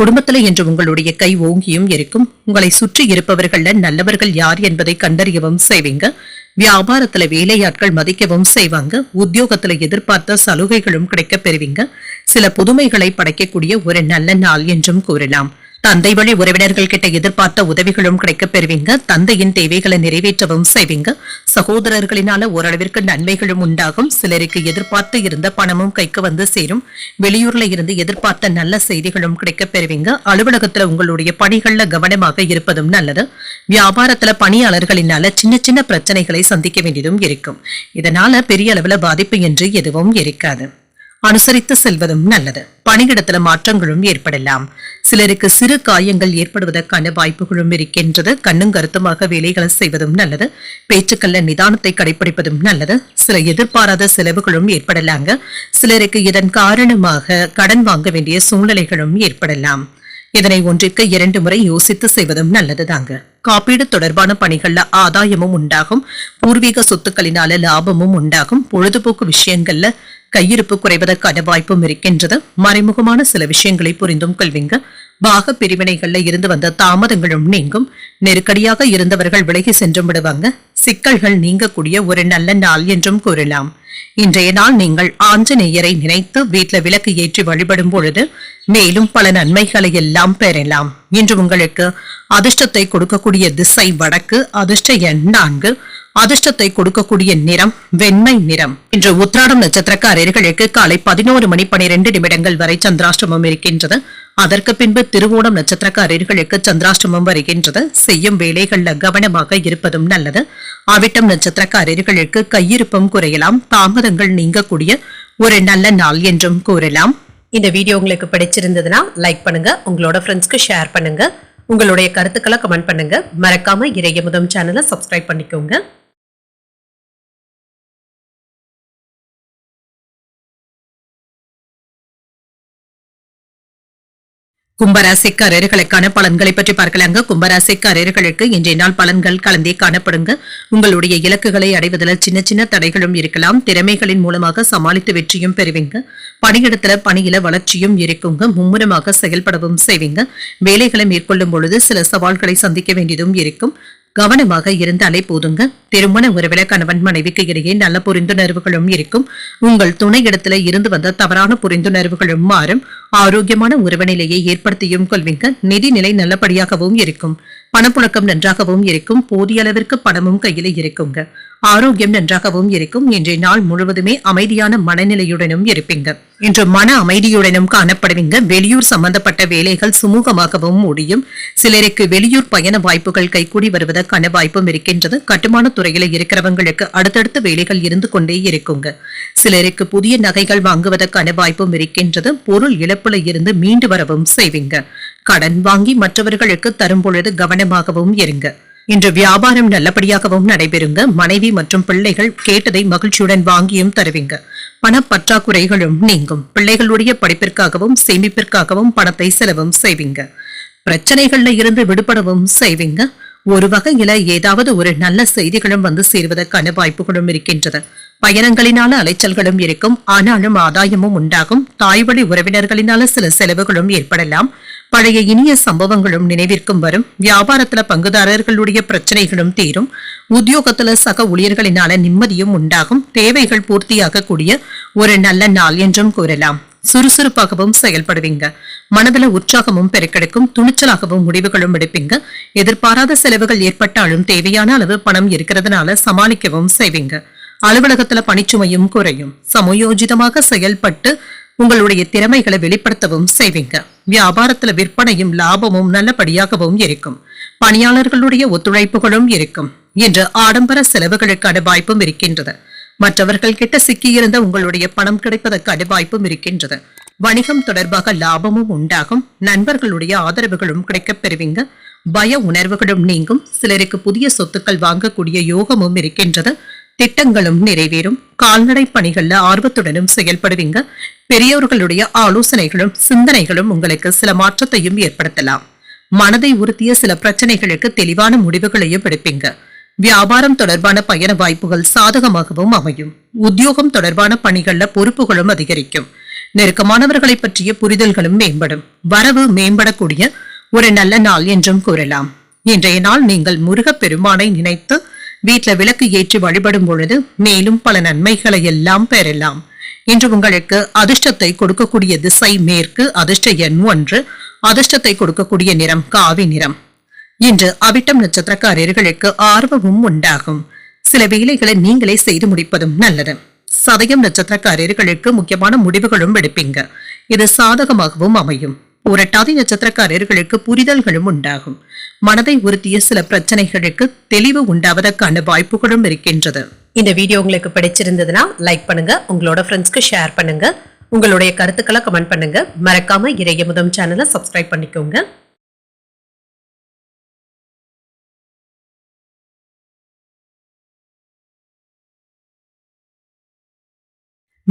Speaker 1: குடும்பத்துல என்று உங்களுடைய கை ஓங்கியும் இருக்கும். உங்களை சுற்றி இருப்பவர்கள நல்லவர்கள் யார் என்பதை கண்டறியவும் செய்வீங்க. வியாபாரத்துல வேலையாட்கள் மதிக்கவும் செய்வாங்க. உத்தியோகத்துல எதிர்பார்த்த சலுகைகளும் கிடைக்க பெறுவீங்க. சில புதுமைகளை படைக்கக்கூடிய ஒரு நல்ல நாள் என்றும் கூறலாம். தந்தை வழி உறவினர்கள் கிட்ட எதிர்பார்த்த உதவிகளும் கிடைக்க பெறுவீங்க. தந்தையின் தேவைகளை நிறைவேற்றவும் செய்வீங்க. சகோதரர்களினால ஓரளவிற்கு நன்மைகளும் உண்டாகும். சிலருக்கு எதிர்பார்த்து இருந்த பணமும் கைக்கு வந்து சேரும். வெளியூர்ல இருந்து எதிர்பார்த்த நல்ல செய்திகளும் கிடைக்க பெறுவீங்க. அலுவலகத்துல உங்களுடைய பணிகள்ல கவனமாக இருப்பதும் நல்லது. வியாபாரத்துல பணியாளர்களினால சின்ன சின்ன பிரச்சனைகளை சந்திக்க வேண்டியதும் இருக்கும். இதனால பெரிய அளவுல பாதிப்பு என்று எதுவும் இருக்காது. அனுசரித்து செல்வதும் நல்லது. பணியிடத்துல மாற்றங்களும் ஏற்படலாம். சிலருக்கு சிறு காயங்கள் ஏற்படுவதற்கான வாய்ப்புகளும் இருக்கின்றது. கண்ணும் கருத்துமாக வேலைகளை செய்வதும் நல்லது. பேச்சுக்கல்ல நிதானத்தை கடைபிடிப்பதும் நல்லது. சில எதிர்பாராத செலவுகளும் ஏற்படலாங்க. சிலருக்கு இதன் காரணமாக கடன் வாங்க வேண்டிய சூழ்நிலைகளும் ஏற்படலாம். இதனை ஒன்றிற்கு 2 முறை யோசித்து செய்வதும் நல்லதுதாங்க. காப்பீடு தொடர்பான பணிகள்ல ஆதாயமும் உண்டாகும். பூர்வீக சொத்துக்களினால லாபமும் உண்டாகும். பொழுதுபோக்கு விஷயங்கள்ல கையிருப்பு குறைவதற்கான வாய்ப்பும் இருக்கின்றது. மறைமுகமான சில விஷயங்களை புரிந்தும் கொள்வீங்க. பாக பிரிவினைகள்ல இருந்து வந்த தாமதங்களும் நீங்கும். நெருக்கடியாக இருந்தவர்கள் விலகி சென்று விடுவாங்க. சிக்கல்கள் நீங்கக்கூடிய ஒரு நல்ல நாள் என்றும் கூறலாம். இன்றைய நாள் நீங்கள் ஆஞ்சநேயரை நினைத்து வீட்டில் விளக்கு ஏற்றி வழிபடும் பொழுது மேலும் பல நன்மைகளை எல்லாம் பெறலாம். இன்று உங்களுக்கு அதிர்ஷ்டத்தை கொடுக்கக்கூடிய திசை வடக்கு. அதிர்ஷ்ட எண் 4. அதிர்ஷ்டத்தை கொடுக்கக்கூடிய நிறம் வெண்மை நிறம். இன்று உத்திராடம் நட்சத்திரக்காரர்களுக்கு காலை 11:12 வரை சந்திராஷ்டமம் இருக்கின்றது. அதற்கு பின்பு திருவோணம் நட்சத்திரக்காரர்களுக்கு சந்திராஷ்டமம் வருகின்றது. செய்யும் வேலைகள்ல கவனமாக இருப்பதும் நல்லது. அவிட்டம் நட்சத்திரக்காரர்களுக்கு கையிருப்பம் குறையலாம். தாமதங்கள் நீங்கக்கூடிய ஒரு நல்ல நாள் என்றும் கூறலாம். இந்த வீடியோ உங்களுக்கு பிடிச்சிருந்ததுன்னா லைக் பண்ணுங்க. உங்களோட ஃப்ரெண்ட்ஸ்க்கு ஷேர் பண்ணுங்க. உங்களுடைய கருத்துக்களை கமெண்ட் பண்ணுங்க. மறக்காம இறையமுதம் சேனலை சப்ஸ்கிரைப் பண்ணிக்கோங்க. கும்பராசிக்காரர்களுக்கான பலன்களை பற்றி பார்க்கலாங்க. கும்பராசிக்காரர்களுக்கு இன்றைய நாள் பலன்கள் கலந்தே காணப்படுங்க. உங்களுடைய இலக்குகளை அடைவதில் சின்ன சின்ன தடைகளும் இருக்கலாம். திறமைகளின் மூலமாக சமாளித்து வெற்றியும் பெறுவீங்க. பணியிடத்துல பணியில வளர்ச்சியும் இருக்குங்க. மும்முரமாக செயல்படவும் செய்வீங்க. வேலைகளை மேற்கொள்ளும் பொழுது சில சவால்களை சந்திக்க வேண்டியதும் இருக்கும். கவனமாக இருந்தாலே போதுங்க. திருமண உறவில கணவன் மனைவிக்கு இடையே நல்ல புரிந்துணர்வுகளும் இருக்கும். உங்கள் துணை இடத்துல இருந்து வந்த தவறான புரிந்துணர்வுகளும் மாறும். ஆரோக்கியமான உறவுநிலையை ஏற்படுத்தியும் கொள்வீங்க. நிதிநிலை நல்லபடியாகவும் இருக்கும். பணப்புழக்கம் நன்றாகவும் இருக்கும். போதிய அளவிற்கு பணமும் கையில இருக்குங்க. ஆரோக்கியம் நன்றாகவும் இருக்கும். இன்றைய நாள் முழுவதுமே அமைதியான மனநிலையுடனும் இருப்பீங்க. இன்று மன அமைதியுடனும் காணப்படுவீங்க. வெளியூர் சம்பந்தப்பட்ட வேலைகள் சுமூகமாகவும் முடியும். சிலருக்கு வெளியூர் பயண வாய்ப்புகள் கைகூடி வருவதற்கான வாய்ப்பும் இருக்கின்றது. கட்டுமான துறையில இருக்கிறவங்களுக்கு அடுத்தடுத்த வேலைகள் இருந்து கொண்டே இருக்குங்க. சிலருக்கு புதிய நகைகள் வாங்குவதற்கான வாய்ப்பும் இருக்கின்றது. பொருள் இழப்புல இருந்து மீண்டு வரவும் செய்வீங்க. கடன் வாங்கி மற்றவர்களுக்கு தரும் பொழுது கவனமாகவும் இருங்க. இன்று வியாபாரம் நல்லபடியாகவும் நடைபெறுங்க. மனைவி மற்றும் பிள்ளைகள் கேட்டதை மகிழ்ச்சியுடன் வாங்கியும் தருவீங்க. பணப்பற்றாக்குறைகளும் நீங்கும். பிள்ளைகளுடைய படிப்பிற்காகவும் சேமிப்பிற்காகவும் பணத்தை செலவும் செய்வீங்க. பிரச்சனைகள்ல இருந்து விடுபடவும் செய்வீங்க. ஒரு வகையில ஏதாவது ஒரு நல்ல செய்திகளும் வந்து சேர்வதற்கான வாய்ப்புகளும் இருக்கின்றது. பயணங்களினால அலைச்சல்களும் இருக்கும். ஆனாலும் ஆதாயமும் உண்டாகும். தாய்வழி உறவினர்களினால சில செலவுகளும் ஏற்படலாம். பழைய இனிய சம்பவங்களும் நினைவிற்கும் வரும். வியாபாரத்துல பங்குதாரர்களுடைய பிரச்சனைகளும் தீரும். உத்தியோகத்துல சக ஊழியர்களினால நிம்மதியும் உண்டாகும். தேவைகள் பூர்த்தியாக கூடிய ஒரு நல்ல நாள் என்றும் கூறலாம். சுறுசுறுப்பாகவும் செயல்படுவீங்க. மனதில உற்சாகமும் பெருக்கெடுக்கும். துணிச்சலாகவும் முடிவுகளும் எடுப்பீங்க. எதிர்பாராத செலவுகள் ஏற்பட்டாலும் தேவையான அளவு பணம் இருக்கிறதுனால சமாளிக்கவும் செய்வீங்க. அலுவலகத்துல பணிச்சுமையும் குறையும். சமயோஜிதமாக செயல்பட்டு உங்களுடைய திறமைகளை வெளிப்படுத்தவும் செய்வீங்க. வியாபாரத்துல விற்பனையும் லாபமும் நல்லபடியாகவும் இருக்கும். பணியாளர்களுடைய ஒத்துழைப்புகளும் இருக்கும். இன்று ஆடம்பர செலவுகளுக்கான வாய்ப்பும் இருக்கின்றது. மற்றவர்கள் கிட்ட சிக்கியிருந்த உங்களுடைய பணம் கிடைப்பதற்கான வாய்ப்பும் இருக்கின்றது. வணிகம் தொடர்பாக லாபமும் உண்டாகும். நண்பர்களுடைய ஆதரவுகளும் கிடைக்கப் பெறுவீங்க. பய உணர்வுகளும் நீங்கும். சிலருக்கு புதிய சொத்துக்கள் வாங்கக்கூடிய யோகமும் இருக்கின்றது. திட்டங்களும் நிறைவேறும். கால்நடை பணிகள்ல ஆர்வத்துடனும் செயல்படுவீங்க. பெரியவர்களுடைய ஆலோசனைகளும் சிந்தனைகளும் உங்களுக்கு சில மாற்றத்தையும் ஏற்படுத்தலாம். மனதை உறுத்திய சில பிரச்சனைகளுக்கு தெளிவான முடிவுகளையும் எடுப்பீங்க. வியாபாரம் தொடர்பான பயண வாய்ப்புகள் சாதகமாகவும் அமையும். உத்தியோகம் தொடர்பான பணிகள்ல பொறுப்புகளும் அதிகரிக்கும். நெருக்கமானவர்களை பற்றிய புரிதல்களும் மேம்படும். வரவு மேம்படக்கூடிய ஒரு நல்ல நாள் என்றும் கூறலாம். இன்றைய நாள் நீங்கள் முருகப் பெருமானை நினைத்து வீட்டுல விளக்கு ஏற்றி வழிபடும் பொழுது மேலும் பல நன்மைகளை எல்லாம் பெறலாம். இன்று உங்களுக்கு அதிர்ஷ்டத்தை கொடுக்கக்கூடிய திசை மேற்கு, அதிர்ஷ்ட எண் 1, அதிர்ஷ்டத்தை கொடுக்கக்கூடிய நிறம் காவி நிறம். இன்று அவிட்டம் நட்சத்திரக்காரர்களுக்கு ஆர்வமும் உண்டாகும். சில வேலைகளை நீங்களே செய்து முடிப்பதும் நல்லது. சதயம் நட்சத்திரக்காரர்களுக்கு முக்கியமான முடிவுகளும் எடுப்பீங்க. இது சாதகமாகவும் அமையும். புரட்டாதி நட்சத்திரக்காரர்களுக்கு புரிதல்களும் உண்டாகும். மனதை உறுத்திய சில பிரச்சனைகளுக்கு தெளிவு உண்டாவதற்கான வாய்ப்புகளும் இருக்கின்றது. இந்த வீடியோ உங்களுக்கு பிடிச்சிருந்ததுன்னா லைக் பண்ணுங்க, உங்களோட ஃப்ரெண்ட்ஸ்க்கு ஷேர் பண்ணுங்க, உங்களுடைய கருத்துக்களை கமெண்ட் பண்ணுங்க. மறக்காம இறையமுதம் சேனலை சப்ஸ்கிரைப் பண்ணிக்கோங்க.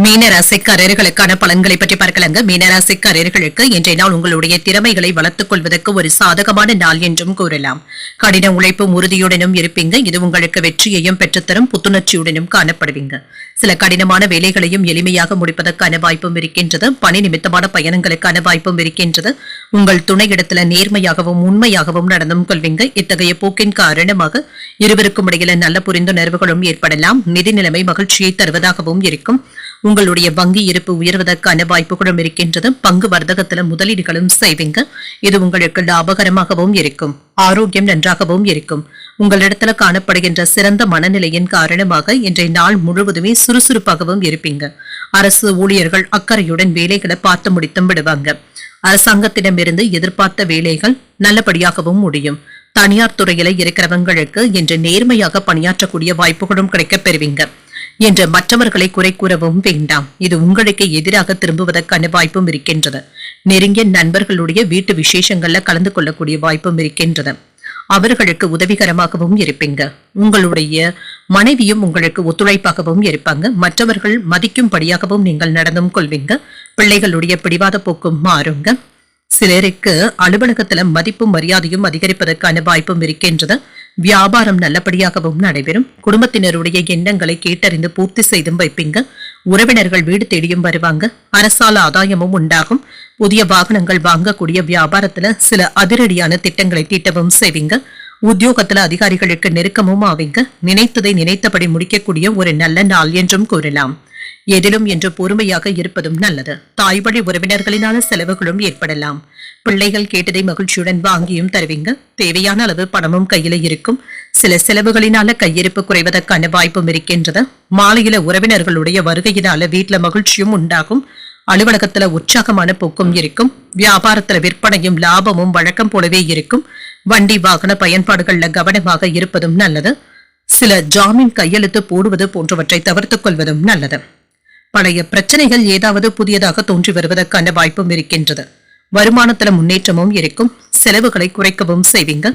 Speaker 1: மீனராசிக்காரர்களுக்கான பலன்களை பற்றி பார்க்கலாங்க. மீனராசிக்காரர்களுக்கு இன்றைய நாள் உங்களுடைய திறமைகளை வளர்த்துக் கொள்வதற்கு ஒரு சாதகமான நாள் என்றும் கூறலாம். கடின உழைப்பும் உறுதியுடனும் இருப்பீங்க. இது உங்களுக்கு வெற்றியையும் பெற்றுத்தரும். புத்துணர்ச்சியுடனும் காணப்படுவீங்க. சில கடினமான வேலைகளையும் எளிமையாக முடிப்பதற்கான வாய்ப்பும் இருக்கின்றது. பணி நிமித்தமான பயணங்களுக்கான வாய்ப்பும் இருக்கின்றது. உங்கள் துணையிடத்துல நேர்மையாகவும் உண்மையாகவும் நடந்தும் கொள்வீங்க. இத்தகைய போக்கின் காரணமாக இருவருக்கும் இடையில நல்ல புரிந்துணர்வுகளும் ஏற்படலாம். நிதி நிலைமை மகிழ்ச்சியை தருவதாகவும் இருக்கும். உங்களுடைய வங்கி இருப்பு உயர்வதற்கான வாய்ப்புகளும் இருக்கின்றது. பங்கு வர்த்தகத்துல முதலீடுகளும் செய்வீங்க. இது உங்களுக்கு லாபகரமாகவும் இருக்கும். ஆரோக்கியம் நன்றாகவும் இருக்கும். உங்களிடத்துல காணப்படுகின்ற சிறந்த மனநிலையின் காரணமாக இன்றைய நாள் முழுவதுமே சுறுசுறுப்பாகவும் இருப்பீங்க. அரசு ஊழியர்கள் அக்கறையுடன் வேலைகளை பார்த்து முடித்தும் விடுவாங்க. அரசாங்கத்திடமிருந்து எதிர்பார்த்த வேலைகள் நல்லபடியாகவும் முடியும். தனியார் துறையில இருக்கிறவங்களுக்கு இன்று நேர்மையாக பணியாற்றக்கூடிய வாய்ப்புகளும் கிடைக்கப் பெறுவீங்க. என்று மற்றவர்களை குறை கூறவும் வேண்டாம். இது உங்களுக்கு எதிராக திரும்புவதற்கான வாய்ப்பும் இருக்கின்றது. நெருங்கிய நண்பர்களுடைய வீட்டு விசேஷங்கள்ல கலந்து கொள்ளக்கூடிய வாய்ப்பும் இருக்கின்றது. அவர்களுக்கு உதவிகரமாகவும் இருப்பீங்க. உங்களுடைய மனைவியும் உங்களுக்கு ஒத்துழைப்பாகவும் இருப்பாங்க. மற்றவர்கள் மதிக்கும்படியாகவும் நீங்கள் நடந்தும் கொள்வீங்க. பிள்ளைகளுடைய பிடிவாத போக்கும் மாறுங்க. சிலருக்கு அலுவலகத்துல மதிப்பும் மரியாதையும் அதிகரிப்பதற்கான வாய்ப்பும் இருக்கின்றது. வியாபாரம் நல்லபடியாகவும் நடைபெறும். குடும்பத்தினருடைய எண்ணங்களை கேட்டறிந்து பூர்த்தி செய்தும் வைப்பீங்க. உறவினர்கள் வீடு தேடியும் வருவாங்க. அரசால ஆதாயமும் உண்டாகும். புதிய வாகனங்கள் வாங்கக்கூடிய வியாபாரத்துல சில அதிரடியான திட்டங்களை தீட்டவும் செய்வீங்க. உத்தியோகத்துல அதிகாரிகளுக்கு நெருக்கமும் ஆவீங்க. நினைத்ததை நினைத்தபடி முடிக்கக்கூடிய ஒரு நல்ல நாள் என்றும் கூறலாம். எதிலும் என்று பொறுமையாக இருப்பதும் நல்லது. தாய்வழி உறவினர்களினால செலவுகளும் ஏற்படலாம். பிள்ளைகள் கேட்டதை மகிழ்ச்சியுடன் வாங்கியும் தருவீங்க. தேவையான அளவு பணமும் கையில இருக்கும். சில செலவுகளினால கையிருப்பு குறைவதற்கான வாய்ப்பும் இருக்கின்றது. மாலையில உறவினர்களுடைய வருகையினால வீட்டுல மகிழ்ச்சியும் உண்டாகும். அலுவலகத்துல உற்சாகமான போக்கும் இருக்கும். வியாபாரத்துல விற்பனையும் லாபமும் வழக்கம் போலவே இருக்கும். வண்டி வாகன பயன்பாடுகள்ல கவனமாக இருப்பதும் நல்லது. சில ஜாமீன் கையெழுத்து போடுவது போன்றவற்றை தவிர்த்துக் கொள்வதும் நல்லது. பழைய பிரச்சனைகள் ஏதாவது புதியதாக தோன்றி வருவதற்கான வாய்ப்பும் இருக்கின்றது. வருமானத்துல முன்னேற்றமும் இருக்கும். செலவுகளை குறைக்கவும் செய்வீங்க.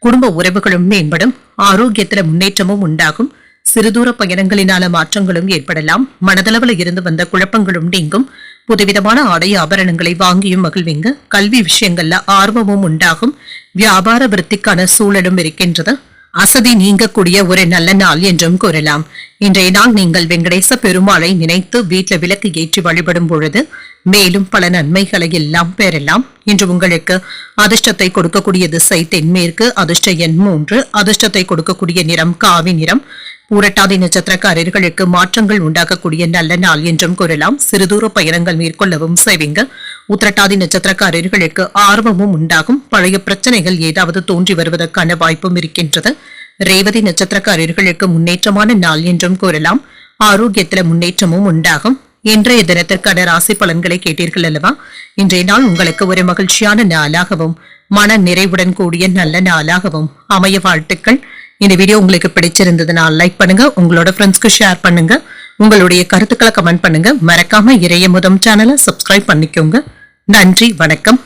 Speaker 1: குடும்ப உறவுகளும் மேம்படும். ஆரோக்கியத்துல முன்னேற்றமும் உண்டாகும். சிறுதூர பயணங்களினால மாற்றங்களும் ஏற்படலாம். மனதளவில் இருந்து வந்த குழப்பங்களும் நீங்கும். புதுவிதமான ஆடை ஆபரணங்களை வாங்கியும் மகிழ்வீங்க. கல்வி விஷயங்கள்ல ஆர்வமும் உண்டாகும். வியாபார விருத்திக்கான சூழலும் இருக்கின்றது. அசதி நீங்கக்கூடிய ஒரு நல்ல நாள் என்றும் கூறலாம். இன்றைய நாள் நீங்கள் வெங்கடேச பெருமாளை நினைத்து வீட்டுல விளக்கு ஏற்றி வழிபடும் பொழுது மேலும் பல நன்மைகளை எல்லாம் பெறலாம். இன்று உங்களுக்கு அதிர்ஷ்டத்தை கொடுக்கக்கூடிய திசை தென்மேற்கு, அதிர்ஷ்ட எண் 3, அதிர்ஷ்டத்தை கொடுக்கக்கூடிய நிறம் காவி நிறம். பூரட்டாதி நட்சத்திரக்காரர்களுக்கு மாற்றங்கள் உண்டாகக்கூடிய நல்ல நாள் என்றும் கூறலாம். சிறுதூர பயணங்கள் மேற்கொள்ளவும் செய்வீங்க. உத்திரட்டாதி நட்சத்திரக்காரர்களுக்கு ஆர்வமும் உண்டாகும். பழைய பிரச்சனைகள் ஏதாவது தோன்றி வருவதற்கான வாய்ப்பும் இருக்கின்றது. ரேவதி நட்சத்திரக்காரர்களுக்கு முன்னேற்றமான நாள் என்றும் கூறலாம். ஆரோக்கியத்துல முன்னேற்றமும் உண்டாகும். இன்றைய தினத்திற்கான ராசி பலன்களை கேட்டீர்கள் அல்லவா? இன்றைய நாள் உங்களுக்கு ஒரு மகிழ்ச்சியான நாளாகவும் மன நிறைவுடன் கூடிய நல்ல நாளாகவும் அமைய வாழ்த்துக்கள். இந்த வீடியோ உங்களுக்கு பிடிச்சிருந்ததுன்னா லைக் பண்ணுங்க, உங்களோட ஃப்ரெண்ட்ஸ்க்கு ஷேர் பண்ணுங்க, உங்களுடைய கருத்துக்களை கமெண்ட் பண்ணுங்க. மறக்காம இறையமுதம் சேனலை சப்ஸ்கிரைப் பண்ணிக்கோங்க. நன்றி, வணக்கம்.